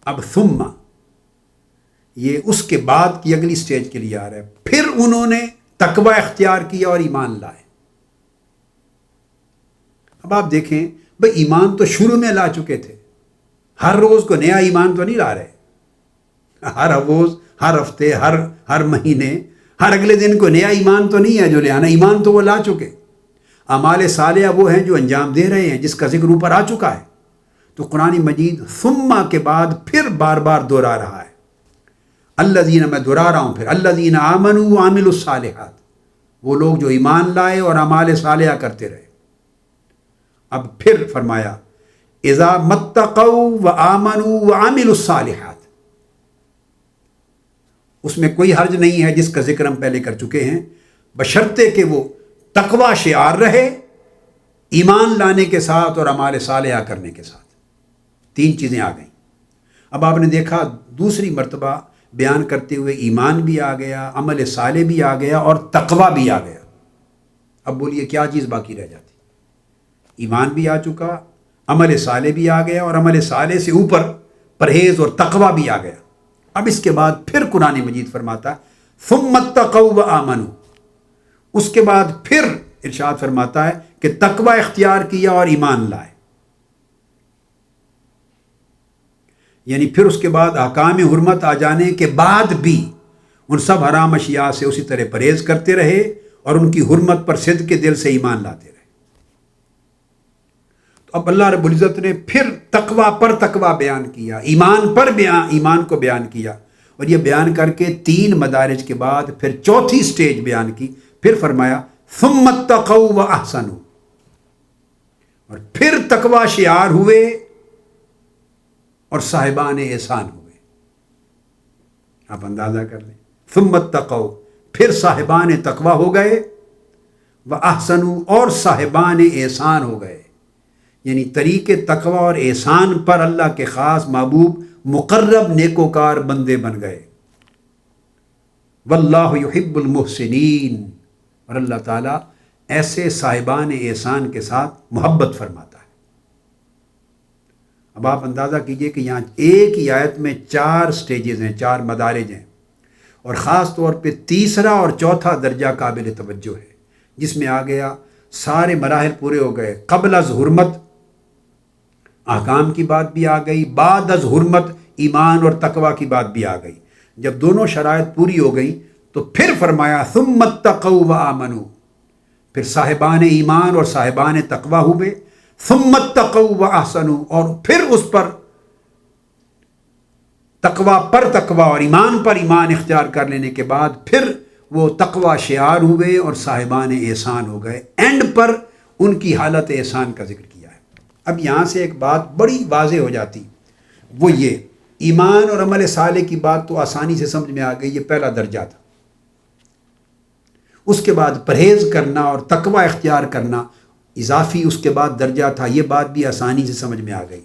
Speaker 1: اب ثم یہ اس کے بعد کی اگلی سٹیج کے لیے آ رہا ہے، پھر انہوں نے تقوی اختیار کیا اور ایمان لائے۔ اب آپ دیکھیں بھئی ایمان تو شروع میں لا چکے تھے، ہر روز کو نیا ایمان تو نہیں لا رہے، ہر روز، ہر ہفتے، ہر مہینے، ہر اگلے دن کو نیا ایمان تو نہیں ہے جو لے آنا، ایمان تو وہ لا چکے۔ اعمال صالحہ وہ ہیں جو انجام دے رہے ہیں، جس کا ذکر اوپر آ چکا ہے۔ تو قرآن مجید ثم کے بعد پھر بار بار دہرا رہا ہے، الذین، میں دہرا رہا ہوں پھر، الذین آمنوا وعملوا الصالحات، وہ لوگ جو ایمان لائے اور اعمال صالحہ کرتے رہے۔ اب پھر فرمایا اذا متقوا وآمنوا وعملوا الصالحات، اس میں کوئی حرج نہیں ہے جس کا ذکر ہم پہلے کر چکے ہیں، بشرطے کہ وہ تقوی شعار رہے ایمان لانے کے ساتھ اور اعمال صالحہ کرنے کے ساتھ۔ تین چیزیں آ گئیں۔ اب آپ نے دیکھا دوسری مرتبہ بیان کرتے ہوئے ایمان بھی آ گیا، عمل صالح بھی آ گیا اور تقوی بھی آ گیا۔ اب بولیے کیا چیز باقی رہ جاتی؟ ایمان بھی آ چکا، عمل صالح بھی آ گیا، اور عمل صالح سے اوپر پرہیز اور تقوی بھی آ گیا۔ اب اس کے بعد پھر قرآن مجید فرماتا ثم اتقوا وآمنوا، اس کے بعد پھر ارشاد فرماتا ہے کہ تقوی اختیار کیا اور ایمان لائے۔ یعنی پھر اس کے بعد احکام حرمت آ جانے کے بعد بھی ان سب حرام اشیاء سے اسی طرح پرہیز کرتے رہے اور ان کی حرمت پر صدق کے دل سے ایمان لاتے رہے۔ تو اب اللہ رب العزت نے پھر تقوی پر تقوی بیان کیا، ایمان پر ایمان کو بیان کیا، اور یہ بیان کر کے 3 مدارج کے بعد پھر چوتھی سٹیج بیان کی، پھر فرمایا ثم اتقوا واحسنوا، اور پھر تقوی شعار ہوئے اور صاحبان احسان ہوئے۔ آپ اندازہ کر لیں، ثم اتقوا، پھر صاحبان تقوی ہو گئے، واحسنوا، اور صاحبان احسان ہو گئے، یعنی طریق تقوی اور احسان پر اللہ کے خاص محبوب مقرب نیکوکار بندے بن گئے۔ واللہ یحب المحسنین، اور اللہ تعالیٰ ایسے صاحبان احسان کے ساتھ محبت فرماتا ہے۔ اب آپ اندازہ کیجئے کہ یہاں ایک ہی آیت میں 4 سٹیجز ہیں، 4 مدارج ہیں، اور خاص طور پہ تیسرا اور چوتھا درجہ قابل توجہ ہے، جس میں آ گیا سارے مراحل پورے ہو گئے۔ قبل از حرمت احکام کی بات بھی آ گئی، بعد از حرمت ایمان اور تقوی کی بات بھی آ گئی۔ جب دونوں شرائط پوری ہو گئی تو پھر فرمایا ثم اتقوا وآمنوا، پھر صاحبان ایمان اور صاحبان تقوی ہوئے، ثم اتقوا واحسنوا، اور پھر اس پر تقوی پر تقوی اور ایمان پر ایمان اختیار کر لینے کے بعد پھر وہ تقوی شعار ہوئے اور صاحبان احسان ہو گئے۔ اینڈ پر ان کی حالت احسان کا ذکر کیا ہے۔ اب یہاں سے ایک بات بڑی واضح ہو جاتی، وہ یہ ایمان اور عمل صالح کی بات تو آسانی سے سمجھ میں آ گئی، یہ پہلا درجہ تھا۔ اس کے بعد پرہیز کرنا اور تقوی اختیار کرنا اضافی اس کے بعد درجہ تھا، یہ بات بھی آسانی سے سمجھ میں آ گئی۔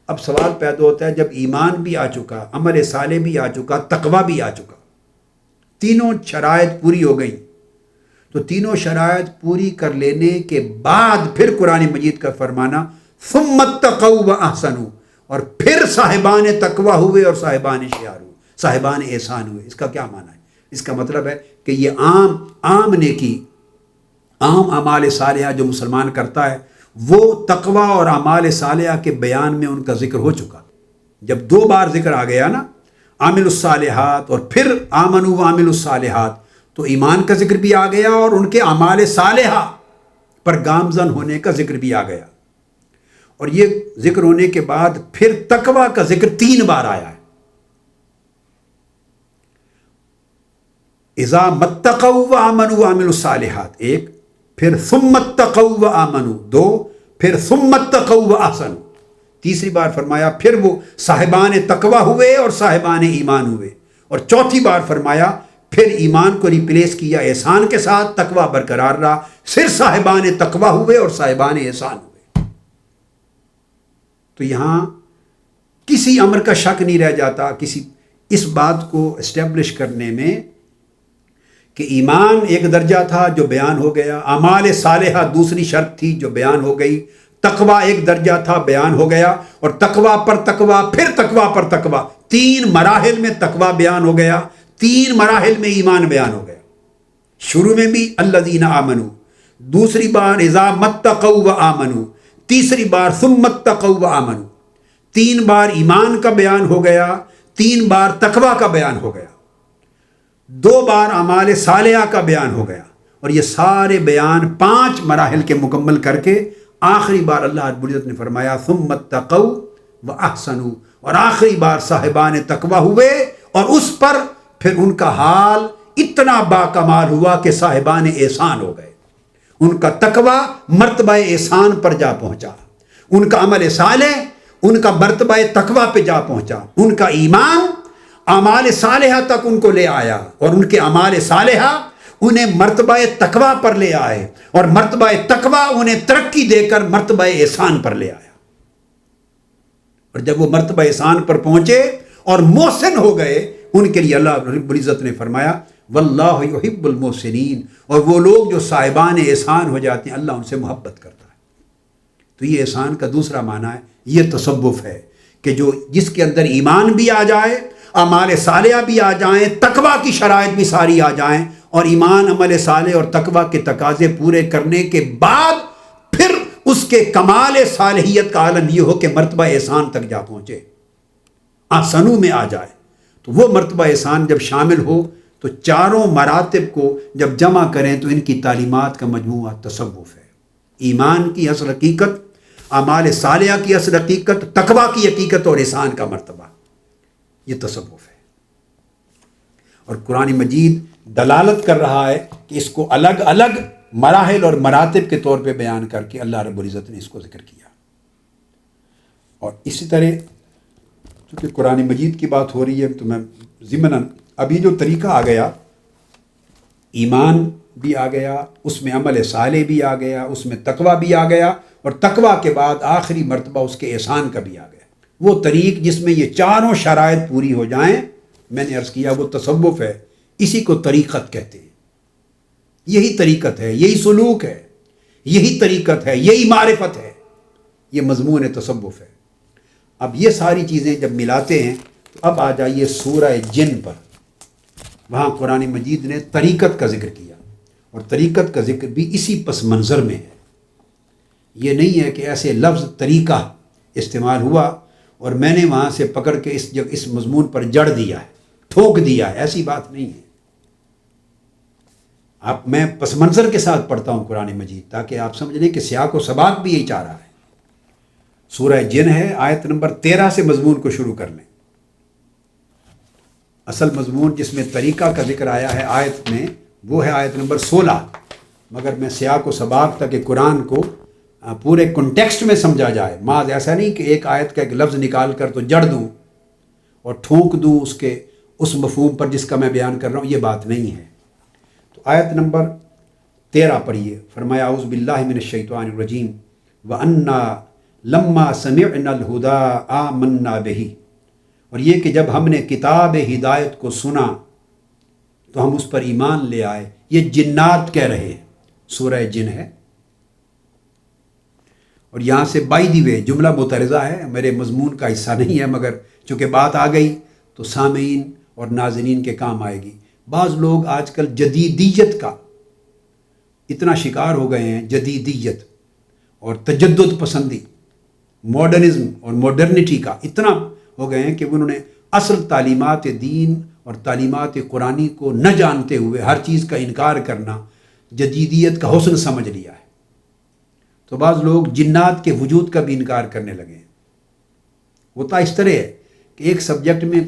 Speaker 1: اب سوال پیدا ہوتا ہے، جب ایمان بھی آ چکا، عمل صالح بھی آ چکا، تقوی بھی آ چکا، تینوں شرائط پوری ہو گئی، تو تینوں شرائط پوری کر لینے کے بعد پھر قرآن مجید کا فرمانا ثم اتقوا واحسنوا، اور پھر صاحبان تقوی ہوئے اور صاحبان شعار ہوئے، صاحبان احسان ہوئے۔ اس کا کیا معنی ہے؟ اس کا مطلب ہے کہ یہ عام نیکی، عام اعمال صالحہ جو مسلمان کرتا ہے، وہ تقوی اور اعمال صالحہ کے بیان میں ان کا ذکر ہو چکا۔ جب 2 بار ذکر آ گیا نا، عامل الصالحات اور پھر آمنوا وعاملوا الصالحات، تو ایمان کا ذکر بھی آ گیا اور ان کے اعمال صالحہ پر گامزن ہونے کا ذکر بھی آ گیا، اور یہ ذکر ہونے کے بعد پھر تقوی کا ذکر 3 بار آیا ہے۔ اذا متقوا وآمنوا وعملوا الصالحات 1، پھر ثم اتقوا وآمنوا 2، پھر ثم اتقوا واحسنوا، تیسری بار فرمایا پھر وہ صاحبان تقوی ہوئے اور صاحبان ایمان ہوئے، اور چوتھی بار فرمایا پھر ایمان کو ریپلیس کیا احسان کے ساتھ، تقوی برقرار رہا، پھر صاحبان تقوی ہوئے اور صاحبان احسان ہوئے۔ تو یہاں کسی امر کا شک نہیں رہ جاتا، کسی اس بات کو اسٹیبلش کرنے میں کہ ایمان ایک درجہ تھا جو بیان ہو گیا، اعمال صالحہ دوسری شرط تھی جو بیان ہو گئی، تقوی ایک درجہ تھا بیان ہو گیا، اور تقوی پر تقوی، پھر تقوی پر تقوی، 3 مراحل میں تقوی بیان ہو گیا، 3 مراحل میں ایمان بیان ہو گیا۔ شروع میں بھی الذین آمنوا، دوسری بار اذا متقوا وآمنوا، تیسری بار ثم اتقوا وآمنوا، 3 بار ایمان کا بیان ہو گیا، 3 بار تقوی کا بیان ہو گیا، 2 بار اعمال صالحہ کا بیان ہو گیا، اور یہ سارے بیان 5 مراحل کے مکمل کر کے آخری بار اللہ رب العزت نے فرمایا ثم اتقوا واحسنوا، اور آخری بار صاحبان تقوی ہوئے، اور اس پر پھر ان کا حال اتنا باکمال ہوا کہ صاحبان احسان ہو گئے، ان کا تقوی مرتبہ احسان پر جا پہنچا، ان کا عمل صالح ان کا مرتبہ تقوی پہ جا پہنچا، ان کا ایمان اعمال صالحہ تک ان کو لے آیا، اور ان کے اعمال صالحہ انہیں مرتبہ تقوی پر لے آئے، اور مرتبہ تقوی انہیں ترقی دے کر مرتبہ احسان پر لے آیا۔ اور جب وہ مرتبہ احسان پر پہنچے اور محسن ہو گئے، ان کے لیے اللہ رب العزت نے فرمایا واللہ یحب المحسنین، اور وہ لوگ جو صاحبان احسان ہو جاتے ہیں اللہ ان سے محبت کرتا ہے۔ تو یہ احسان کا دوسرا معنی ہے، یہ تصوف ہے کہ جس کے اندر ایمان بھی آ جائے، اعمال صالحہ بھی آ جائیں، تقوی کی شرائط بھی ساری آ جائیں، اور ایمان عمل صالح اور تقوی کے تقاضے پورے کرنے کے بعد پھر اس کے کمال صالحیت کا عالم یہ ہو کہ مرتبہ احسان تک جا پہنچے، آسانوں میں آ جائے، تو وہ مرتبہ احسان جب شامل ہو تو چاروں مراتب کو جب جمع کریں تو ان کی تعلیمات کا مجموعہ تصوف ہے۔ ایمان کی اصل حقیقت، اعمال صالحہ کی اصل حقیقت، تقویٰ کی حقیقت اور احسان کا مرتبہ، یہ تصوف ہے۔ اور قرآن مجید دلالت کر رہا ہے کہ اس کو الگ الگ مراحل اور مراتب کے طور پہ بیان کر کے اللہ رب العزت نے اس کو ذکر کیا۔ اور اسی طرح چونکہ قرآن مجید کی بات ہو رہی ہے تو میں ضمناً ابھی جو طریقہ آ گیا، ایمان بھی آ گیا، اس میں عمل صالح بھی آ گیا، اس میں تقویٰ بھی آ گیا، اور تقویٰ کے بعد آخری مرتبہ اس کے احسان کا بھی آ گیا۔ وہ طریق جس میں یہ چاروں شرائط پوری ہو جائیں، میں نے عرض کیا وہ تصوف ہے، اسی کو طریقت کہتے ہیں۔ یہی طریقت ہے، یہی سلوک ہے، یہی طریقت ہے، یہی معرفت ہے، یہ مضمون تصوف ہے۔ اب یہ ساری چیزیں جب ملاتے ہیں تو اب آ جائیے سورہ جن پر۔ وہاں قرآن مجید نے طریقت کا ذکر کیا، اور طریقت کا ذکر بھی اسی پس منظر میں ہے۔ یہ نہیں ہے کہ ایسے لفظ طریقہ استعمال ہوا اور میں نے وہاں سے پکڑ کے اس مضمون پر جڑ دیا ہے، ٹھوک دیا ہے، ایسی بات نہیں ہے۔ میں پس منظر کے ساتھ پڑھتا ہوں قرآن مجید تاکہ آپ سمجھ لیں کہ سیاق و سباق بھی یہی چاہ رہا ہے۔ سورہ جن ہے، آیت نمبر 13 سے مضمون کو شروع کر لیں۔ اصل مضمون جس میں طریقہ کا ذکر آیا ہے آیت میں، وہ ہے آیت نمبر 16، مگر میں سیاق و سباق تاکہ قرآن کو پورے کنٹیکسٹ میں سمجھا جائے، ماذ ایسا نہیں کہ ایک آیت کا ایک لفظ نکال کر تو جڑ دوں اور ٹھونک دوں اس مفہوم پر جس کا میں بیان کر رہا ہوں، یہ بات نہیں ہے۔ تو آیت نمبر 13 پڑھیے۔ فرمایا اعوذ باللہ من الشیطان الرجیم وَأَنَّا لَمَّا سَمِعْنَا الْهُدَىٰ آمَنَّا بِهِ، اور یہ کہ جب ہم نے کتاب ہدایت کو سنا تو ہم اس پر ایمان لے آئے۔ یہ جنات کہہ رہے ہیں، سورہ جن ہے، اور یہاں سے بائی دی وے جملہ مترجہ ہے، میرے مضمون کا حصہ نہیں ہے، مگر چونکہ بات آ گئی تو سامعین اور ناظرین کے کام آئے گی۔ بعض لوگ آج کل جدیدیت کا اتنا شکار ہو گئے ہیں، جدیدیت اور تجدد پسندی، ماڈرنزم اور ماڈرنٹی کا اتنا ہو گئے ہیں کہ انہوں نے اصل تعلیمات دین اور تعلیمات قرآنی کو نہ جانتے ہوئے ہر چیز کا انکار کرنا جدیدیت کا حسن سمجھ لیا ہے۔ تو بعض لوگ جنات کے وجود کا بھی انکار کرنے لگے ہیں۔ ہوتا اس طرح ہے کہ ایک سبجیکٹ میں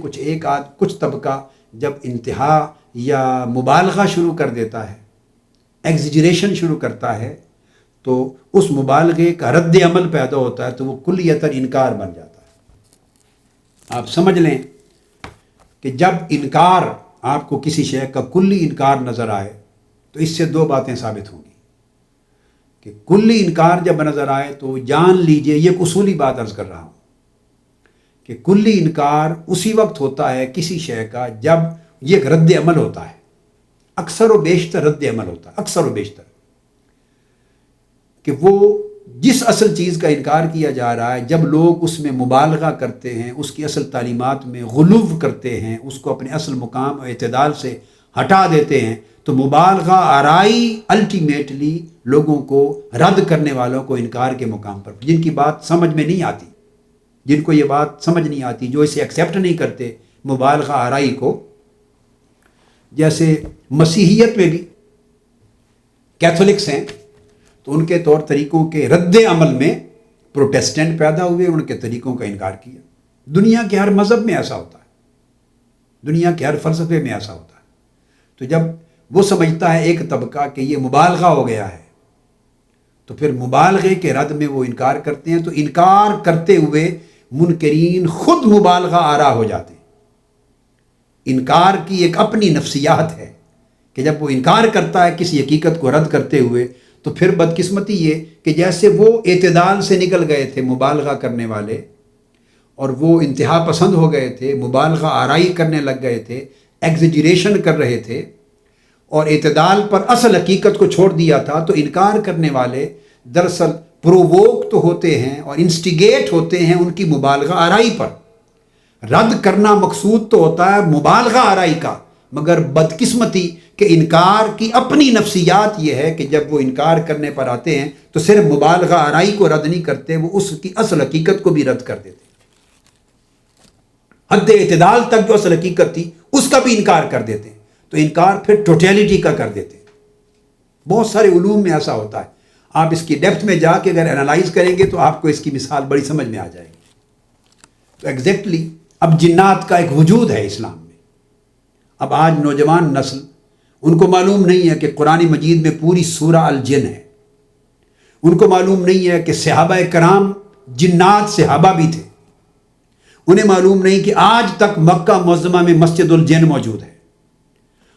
Speaker 1: کچھ طبقہ جب انتہا یا مبالغہ شروع کر دیتا ہے، ایگزیجریشن شروع کرتا ہے، تو اس مبالغے کا رد عمل پیدا ہوتا ہے تو وہ کلیتاً انکار بن جاتا ہے۔ آپ سمجھ لیں کہ جب انکار آپ کو کسی شے کا کلی انکار نظر آئے تو اس سے دو باتیں ثابت ہوں گی کہ کلی انکار جب نظر آئے تو جان لیجئے، یہ ایک اصولی بات عرض کر رہا ہوں کہ کلی انکار اسی وقت ہوتا ہے کسی شے کا جب یہ ایک رد عمل ہوتا ہے، اکثر و بیشتر رد عمل ہوتا ہے، اکثر و بیشتر، کہ وہ جس اصل چیز کا انکار کیا جا رہا ہے جب لوگ اس میں مبالغہ کرتے ہیں، اس کی اصل تعلیمات میں غلو کرتے ہیں، اس کو اپنے اصل مقام اور اعتدال سے ہٹا دیتے ہیں، تو مبالغہ آرائی الٹیمیٹلی لوگوں کو، رد کرنے والوں کو انکار کے مقام پر، جن کی بات سمجھ میں نہیں آتی، جن کو یہ بات سمجھ نہیں آتی، جو اسے ایکسیپٹ نہیں کرتے مبالغہ آرائی کو، جیسے مسیحیت میں بھی کیتھولکس ہیں تو ان کے طور طریقوں کے رد عمل میں پروٹیسٹنٹ پیدا ہوئے، ان کے طریقوں کا انکار کیا۔ دنیا کے ہر مذہب میں ایسا ہوتا ہے، دنیا کے ہر فلسفے میں ایسا ہوتا ہے۔ تو جب وہ سمجھتا ہے ایک طبقہ کہ یہ مبالغہ ہو گیا ہے تو پھر مبالغے کے رد میں وہ انکار کرتے ہیں، تو انکار کرتے ہوئے منکرین خود مبالغہ آرا ہو جاتے ہیں۔ انکار کی ایک اپنی نفسیات ہے کہ جب وہ انکار کرتا ہے کسی حقیقت کو رد کرتے ہوئے تو پھر بدقسمتی یہ کہ جیسے وہ اعتدال سے نکل گئے تھے مبالغہ کرنے والے، اور وہ انتہا پسند ہو گئے تھے، مبالغہ آرائی کرنے لگ گئے تھے، ایگزیجریشن کر رہے تھے، اور اعتدال پر اصل حقیقت کو چھوڑ دیا تھا، تو انکار کرنے والے دراصل پروووک تو ہوتے ہیں اور انسٹیگیٹ ہوتے ہیں ان کی مبالغہ آرائی پر۔ رد کرنا مقصود تو ہوتا ہے مبالغہ آرائی کا، مگر بدقسمتی کہ انکار کی اپنی نفسیات یہ ہے کہ جب وہ انکار کرنے پر آتے ہیں تو صرف مبالغہ آرائی کو رد نہیں کرتے، وہ اس کی اصل حقیقت کو بھی رد کر دیتے، حد اعتدال تک جو اصل حقیقت تھی اس کا بھی انکار کر دیتے ہیں، تو انکار پھر ٹوٹیلٹی کا کر دیتے ہیں۔ بہت سارے علوم میں ایسا ہوتا ہے، آپ اس کی ڈیپتھ میں جا کے اگر انالائز کریں گے تو آپ کو اس کی مثال بڑی سمجھ میں آ جائے گی۔ تو ایگزیکٹلی اب جنات کا ایک وجود ہے اسلام میں۔ اب آج نوجوان نسل، ان کو معلوم نہیں ہے کہ قرآن مجید میں پوری سورہ الجن ہے، ان کو معلوم نہیں ہے کہ صحابہ کرام جنات صحابہ بھی تھے، انہیں معلوم نہیں کہ آج تک مکہ معظمہ میں مسجد الجن موجود ہے۔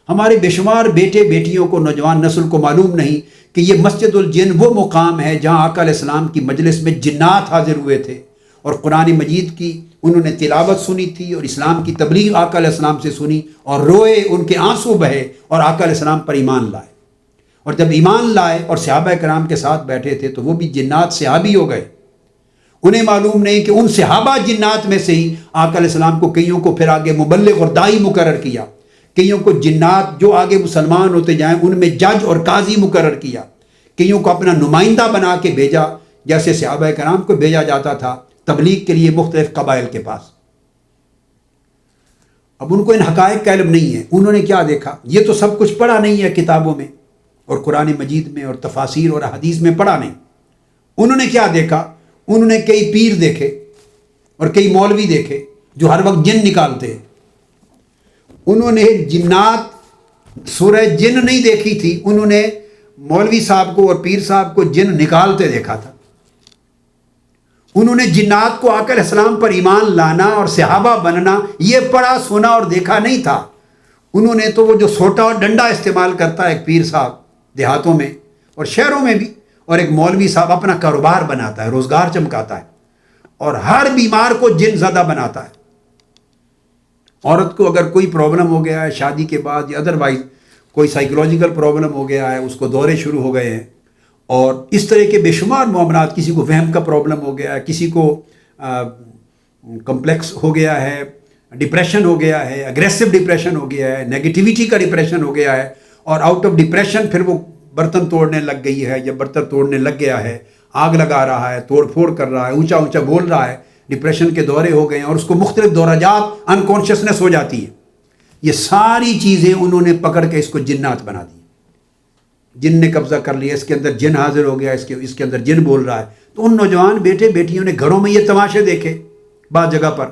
Speaker 1: ہمارے بے شمار بیٹے بیٹیوں کو، نوجوان نسل کو معلوم نہیں کہ یہ مسجد الجن وہ مقام ہے جہاں آقا علیہ السلام کی مجلس میں جنات حاضر ہوئے تھے اور قرآن مجید کی انہوں نے تلاوت سنی تھی اور اسلام کی تبلیغ آقا علیہ السلام سے سنی اور روئے، ان کے آنسو بہے اور آقا علیہ السلام پر ایمان لائے۔ اور جب ایمان لائے اور صحابہ کرام کے ساتھ بیٹھے تھے تو وہ بھی جنات صحابی ہو گئے۔ انہیں معلوم نہیں کہ ان صحابہ جنات میں سے ہی آقا علیہ السلام کو کئیوں کو پھر آگے مبلغ اور داعی مقرر کیا، کئیوں کو جنات جو آگے مسلمان ہوتے جائیں ان میں جج اور قاضی مقرر کیا، کئیوں کو اپنا نمائندہ بنا کے بھیجا، جیسے صحابہ کرام کو بھیجا جاتا تھا تبلیغ کے لیے مختلف قبائل کے پاس۔ اب ان کو ان حقائق کا علم نہیں ہے۔ انہوں نے کیا دیکھا؟ یہ تو سب کچھ پڑھا نہیں ہے کتابوں میں اور قرآن مجید میں اور تفاسیر اور حدیث میں پڑھا نہیں۔ انہوں نے کیا دیکھا؟ انہوں نے کئی پیر دیکھے اور کئی مولوی دیکھے جو ہر وقت جن نکالتے ہیں۔ انہوں نے جنات سورہ جن نہیں دیکھی تھی، انہوں نے مولوی صاحب کو اور پیر صاحب کو جن نکالتے دیکھا تھا۔ انہوں نے جنات کو آقا علیہ السلام پر ایمان لانا اور صحابہ بننا یہ پڑھا سنا اور دیکھا نہیں تھا۔ انہوں نے تو وہ جو سوٹا اور ڈنڈا استعمال کرتا ہے ایک پیر صاحب دیہاتوں میں اور شہروں میں بھی، اور ایک مولوی صاحب اپنا کاروبار بناتا ہے، روزگار چمکاتا ہے اور ہر بیمار کو جن زدہ بناتا ہے۔ عورت کو اگر کوئی پرابلم ہو گیا ہے شادی کے بعد یا ادروائز کوئی سائیکولوجیکل پرابلم ہو گیا ہے، اس کو دورے شروع ہو گئے ہیں اور اس طرح کے بے شمار معاملات، کسی کو وہم کا پرابلم ہو گیا ہے، کسی کو کمپلیکس ہو گیا ہے، ڈپریشن ہو گیا ہے، اگریسو ڈپریشن ہو گیا ہے، نیگیٹیویٹی کا ڈپریشن ہو گیا ہے اور آؤٹ آف ڈپریشن پھر وہ برتن توڑنے لگ گئی ہے یا برتن توڑنے لگ گیا ہے، آگ لگا رہا ہے، توڑ پھوڑ کر رہا ہے، اونچا اونچا بول رہا ہے، ڈپریشن کے دورے ہو گئے ہیں اور اس کو مختلف دورجات انکانشیسنس ہو جاتی ہے۔ یہ ساری چیزیں انہوں نے پکڑ کے اس کو جنات بنا دی، جن نے قبضہ کر لیا، اس کے اندر جن حاضر ہو گیا، اس کے اندر جن بول رہا ہے۔ تو ان نوجوان بیٹے بیٹیوں نے گھروں میں یہ تماشے دیکھے بعض جگہ پر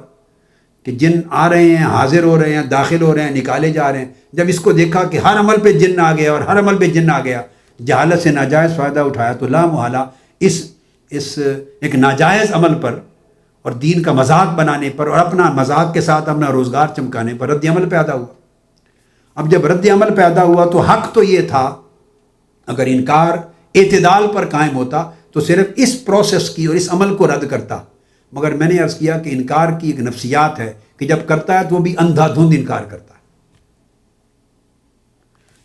Speaker 1: کہ جن آ رہے ہیں، حاضر ہو رہے ہیں، داخل ہو رہے ہیں، نکالے جا رہے ہیں۔ جب اس کو دیکھا کہ ہر عمل پہ جن آ گیا اور ہر عمل پہ جن آ گیا، جہالت سے ناجائز فائدہ اٹھایا تو لا محالہ اس ایک ناجائز عمل پر اور دین کا مذاق بنانے پر اور اپنا مذاق کے ساتھ اپنا روزگار چمکانے پر رد عمل پیدا ہوا۔ اب جب رد عمل پیدا ہوا تو حق تو یہ تھا، اگر انکار اعتدال پر قائم ہوتا تو صرف اس پروسیس کی اور اس عمل کو رد کرتا، مگر میں نے عرض کیا کہ انکار کی ایک نفسیات ہے کہ جب کرتا ہے تو وہ بھی اندھا دھند انکار کرتا ہے،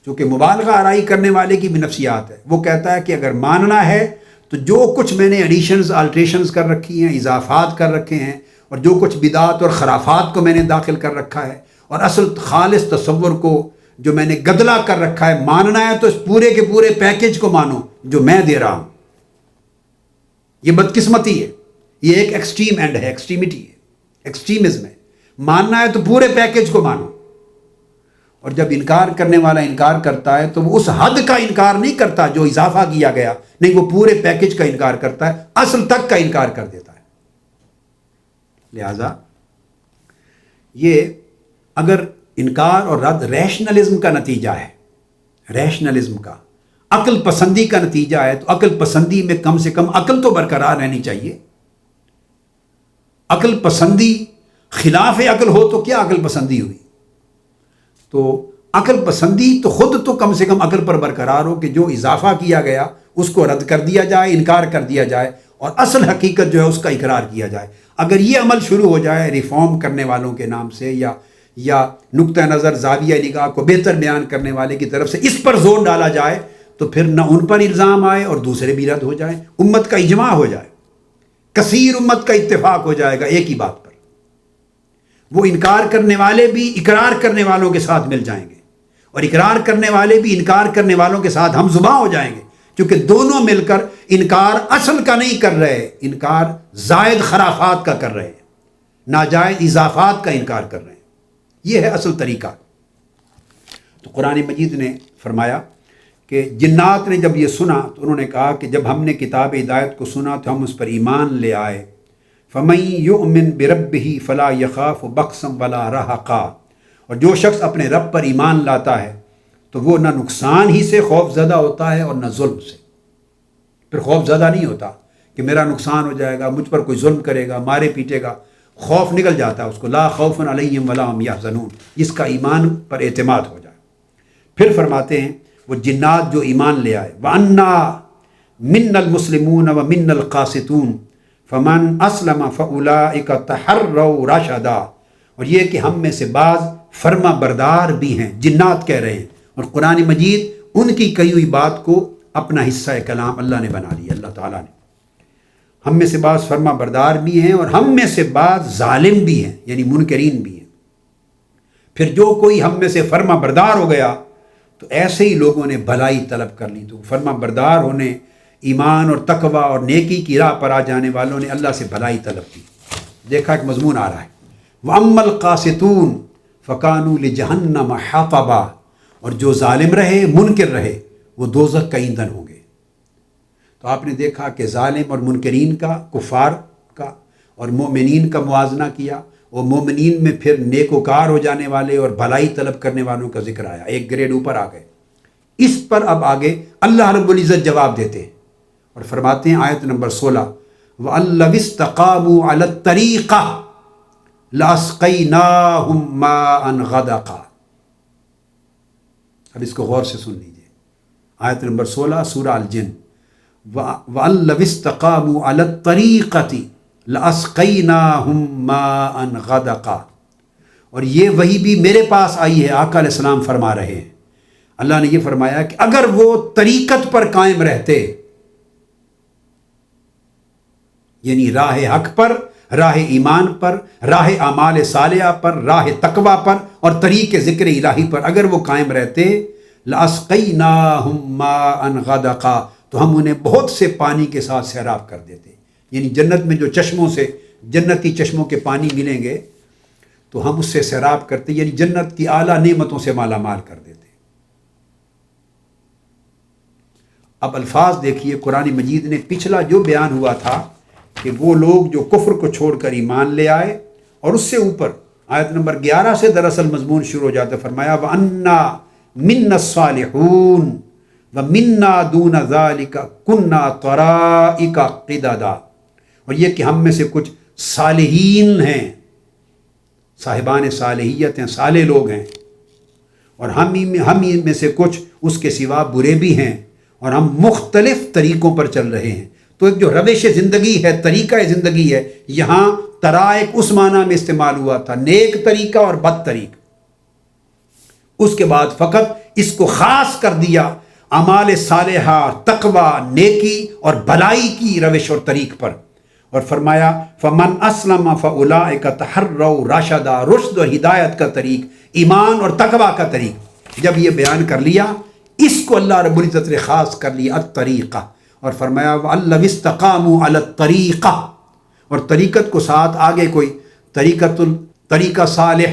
Speaker 1: چونکہ مبالغہ آرائی کرنے والے کی بھی نفسیات ہے۔ وہ کہتا ہے کہ اگر ماننا ہے تو جو کچھ میں نے ایڈیشنز آلٹریشنز کر رکھی ہیں، اضافات کر رکھے ہیں اور جو کچھ بدعات اور خرافات کو میں نے داخل کر رکھا ہے اور اصل خالص تصور کو جو میں نے گدلا کر رکھا ہے، ماننا ہے تو اس پورے کے پورے پیکج کو مانو جو میں دے رہا ہوں۔ یہ بدقسمتی ہے، یہ ایک ایکسٹریم اینڈ ہے، ایکسٹریمٹی ہے، ایکسٹریمزم ہے۔ ماننا ہے تو پورے پیکج کو مانو، اور جب انکار کرنے والا انکار کرتا ہے تو وہ اس حد کا انکار نہیں کرتا جو اضافہ کیا گیا، نہیں، وہ پورے پیکج کا انکار کرتا ہے، اصل تک کا انکار کر دیتا ہے۔ لہذا یہ اگر انکار اور رد ریشنلزم کا نتیجہ ہے، ریشنلزم کا، عقل پسندی کا نتیجہ ہے، تو عقل پسندی میں کم سے کم عقل تو برقرار رہنی چاہیے۔ عقل پسندی خلاف عقل ہو تو کیا عقل پسندی ہوئی؟ تو عقل پسندی تو خود تو کم سے کم عقل پر برقرار ہو کہ جو اضافہ کیا گیا اس کو رد کر دیا جائے، انکار کر دیا جائے اور اصل حقیقت جو ہے اس کا اقرار کیا جائے۔ اگر یہ عمل شروع ہو جائے ریفارم کرنے والوں کے نام سے یا نقطہ نظر زاویہ نگاہ کو بہتر بیان کرنے والے کی طرف سے اس پر زور ڈالا جائے تو پھر نہ ان پر الزام آئے اور دوسرے بھی رد ہو جائیں، امت کا اجماع ہو جائے، کثیر امت کا اتفاق ہو جائے گا ایک ہی بات پر۔ وہ انکار کرنے والے بھی اقرار کرنے والوں کے ساتھ مل جائیں گے اور اقرار کرنے والے بھی انکار کرنے والوں کے ساتھ ہم زباں ہو جائیں گے، کیونکہ دونوں مل کر انکار اصل کا نہیں کر رہے، انکار زائد خرافات کا کر رہے ہیں۔ ناجائز اضافات کا انکار کر رہے ہیں۔ یہ ہے اصل طریقہ۔ تو قرآن مجید نے فرمایا کہ جنات نے جب یہ سنا تو انہوں نے کہا کہ جب ہم نے کتاب ہدایت کو سنا تو ہم اس پر ایمان لے آئے۔ فَمَن يُؤْمِن بِرَبِّهِ فَلَا يَخَافُ بَخْسًا وَلَا رَهَقًا، اور جو شخص اپنے رب پر ایمان لاتا ہے تو وہ نہ نقصان ہی سے خوف زدہ ہوتا ہے اور نہ ظلم سے۔ پھر خوف زدہ نہیں ہوتا کہ میرا نقصان ہو جائے گا، مجھ پر کوئی ظلم کرے گا، مارے پیٹے گا۔ خوف نکل جاتا ہے اس کو، لا خوف علیہم ولا ہم یحزنون، جس کا ایمان پر اعتماد ہو جائے۔ پھر فرماتے ہیں وہ جنات جو ایمان لے آئے، وَأَنَّا مِنَّا الْمُسْلِمُونَ وَمِنَّا الْقَاسِطُونَ فَمَنْ أَسْلَمَ فَأُولَٰئِكَ تَحَرَّوْا رَشَدًا، اور یہ کہ ہم میں سے بعض فرما بردار بھی ہیں، جنات کہہ رہے ہیں، اور قرآن مجید ان کی کہی ہوئی بات کو اپنا حصہ کلام اللہ نے بنا لیا، اللہ تعالیٰ نے۔ ہم میں سے بعض فرما بردار بھی ہیں اور ہم میں سے بعض ظالم بھی ہیں، یعنی منکرین بھی ہیں۔ پھر جو کوئی ہم میں سے فرما بردار ہو گیا تو ایسے ہی لوگوں نے بھلائی طلب کر لی، تو فرما بردار ہونے، ایمان اور تقوی اور نیکی کی راہ پر آ جانے والوں نے اللہ سے بھلائی طلب کی۔ دیکھا ایک مضمون آ رہا ہے، وَأَمَّا الْقَاسِطُونَ فَكَانُوا لِجَهَنَّمَ حَطَبًا، اور جو ظالم رہے، منکر رہے، وہ دوزخ کا ایندھن ہوں گے۔ تو آپ نے دیکھا کہ ظالم اور منکرین کا، کفار کا اور مومنین کا موازنہ کیا، اور مومنین میں پھر نیکوکار ہو جانے والے اور بھلائی طلب کرنے والوں کا ذکر آیا، ایک گریڈ اوپر آ گئے۔ اس پر اب آگے اللہ رب العزت جواب دیتے ہیں اور فرماتے ہیں آیت نمبر 16، وَأَن اسْتَقَامُوا عَلَى الطَّرِيقَةِ لَأَسْقَيْنَاهُم مَّاءً غَدَقًا۔ اب اس کو غور سے سن لیجئے، آیت نمبر 16 سورہ الجن، وَأَن اسْتَقَامُوا عَلَى الطَّرِيقَةِ لَأَسْقَيْنَاهُم مَّاءً غَدَقًا، اور یہ وحی بھی میرے پاس آئی ہے، آقا علیہ السلام فرما رہے ہیں۔ اللہ نے یہ فرمایا کہ اگر وہ طریقت پر قائم رہتے، یعنی راہ حق پر، راہ ایمان پر، راہ اعمال صالحہ پر، راہ تقوی پر اور طریق ذکر الہی پر اگر وہ قائم رہتے، لَأَسْقَيْنَاهُم مَّاءً غَدَقًا، تو ہم انہیں بہت سے پانی کے ساتھ سیراب کر دیتے۔ یعنی جنت میں جو چشموں سے، جنتی چشموں کے پانی ملیں گے تو ہم اس سے سیراب کرتے، یعنی جنت کی اعلیٰ نعمتوں سے مالا مال کر دیتے۔ اب الفاظ دیکھیے، قرآن مجید نے پچھلا جو بیان ہوا تھا کہ وہ لوگ جو کفر کو چھوڑ کر ایمان لے آئے، اور اس سے اوپر آیت نمبر 11 سے دراصل مضمون شروع ہو جاتا ہے، فرمایا وَأَنَّا مِنَّا الصَّالِحُونَ وَمِنَّا دُونَ ذَلِكَ كُنَّا طَرَائِقَ قِدَدًا، اور یہ کہ ہم میں سے کچھ صالحین ہیں، صاحبان صالحیت ہیں، صالح لوگ ہیں، اور ہم ہی میں سے کچھ اس کے سوا برے بھی ہیں، اور ہم مختلف طریقوں پر چل رہے ہیں۔ تو ایک جو روش زندگی ہے، طریقہ زندگی ہے، یہاں طرائق اس معنی میں استعمال ہوا تھا، نیک طریقہ اور بد طریق۔ اس کے بعد فقط اس کو خاص کر دیا اعمال صالحہ، تقوی، نیکی اور بھلائی کی روش اور طریق پر، اور فرمایا فَمَنْ أَسْلَمَ فَأُولَٰئِكَ تَحَرَّوْا رَشَدًا، رشد اور ہدایت کا طریق، ایمان اور تقوی کا طریق۔ جب یہ بیان کر لیا، اس کو اللہ رب العزت نے خاص کر لیا الطریقہ، اور فرمایا وَأَن اسْتَقَامُوا عَلَى الطَّرِيقَةِ، اور طریقت کو ساتھ آگے کوئی طریقہ صالح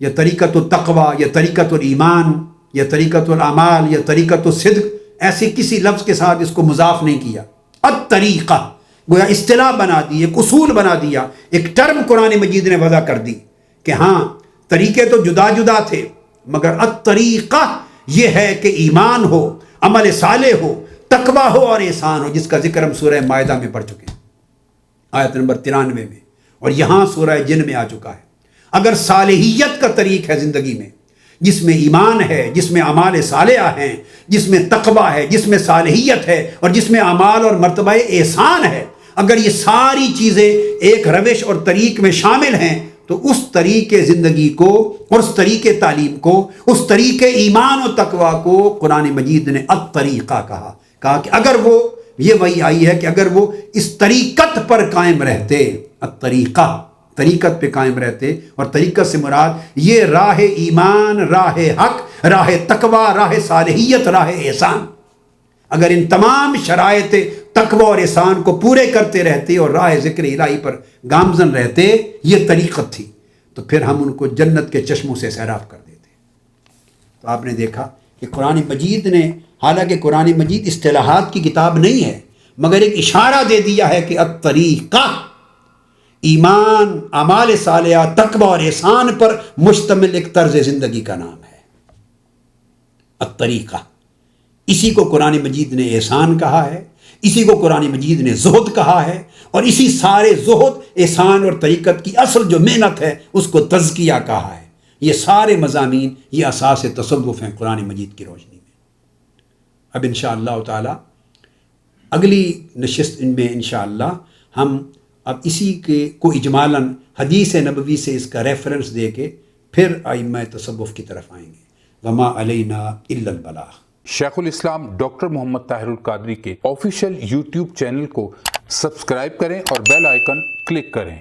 Speaker 1: یا طریقت التقوی یا طریقت الایمان یا طریقت الاعمال یا طریقت الصدق، ایسی کسی لفظ کے ساتھ اس کو مضاف نہیں کیا۔ الطریقہ گویا اصطلاح بنا دی، ایک اصول بنا دیا، ایک ٹرم قرآن مجید نے وضع کر دی کہ ہاں طریقے تو جدا جدا تھے، مگر الطریقہ یہ ہے کہ ایمان ہو، عمل صالح ہو، تقوی ہو اور احسان ہو، جس کا ذکر ہم سورہ مائدہ میں پڑھ چکے ہیں آیت نمبر 93 میں، اور یہاں سورہ جن میں آ چکا ہے۔ اگر صالحیت کا طریق ہے زندگی میں، جس میں ایمان ہے، جس میں اعمال صالحہ ہیں، جس میں تقوی ہے، جس میں صالحیت ہے، اور جس میں اعمال اور مرتبہ احسان ہے، اگر یہ ساری چیزیں ایک روش اور طریق میں شامل ہیں تو اس طریقے زندگی کو اور اس طریقے تعلیم کو، اس طریقے ایمان و تقوی کو قرآن مجید نے الطریقہ کہا کہ اگر وہ، یہ وہی آئی ہے کہ اگر وہ اس طریقت پر قائم رہتے، الطریقہ طریقت پہ قائم رہتے، اور طریقت سے مراد یہ راہ ایمان، راہ حق، راہ تقوی، راہ صالحیت، راہ احسان، اگر ان تمام شرائط تقوی اور احسان کو پورے کرتے رہتے اور راہ ذکر الہی پر گامزن رہتے، یہ طریقت تھی، تو پھر ہم ان کو جنت کے چشموں سے سیراب کر دیتے۔ تو آپ نے دیکھا کہ قرآن مجید نے، حالانکہ قرآن مجید اصطلاحات کی کتاب نہیں ہے، مگر ایک اشارہ دے دیا ہے کہ الطریقہ، ایمان، اعمال صالحہ، تقوی اور احسان پر مشتمل ایک طرز زندگی کا نام ہے الطریقہ۔ اسی کو قرآن مجید نے احسان کہا ہے، اسی کو قرآن مجید نے زہد کہا ہے، اور اسی سارے زہد، احسان اور طریقت کی اصل جو محنت ہے اس کو تزکیہ کہا ہے۔ یہ سارے مضامین یہ اساس تصوف ہیں قرآن مجید کی روشنی میں۔ اب انشاءاللہ تعالی اگلی نشست میں انشاءاللہ ہم اب اسی کے کو اجمالاً حدیث نبوی سے اس کا ریفرنس دے کے پھر ائمہ تصوف کی طرف آئیں گے۔ وما علینا الا البلاغ۔
Speaker 2: شیخ الاسلام ڈاکٹر محمد طاہر القادری کے آفیشیل یوٹیوب چینل کو سبسکرائب کریں اور بیل آئیکن کلک کریں۔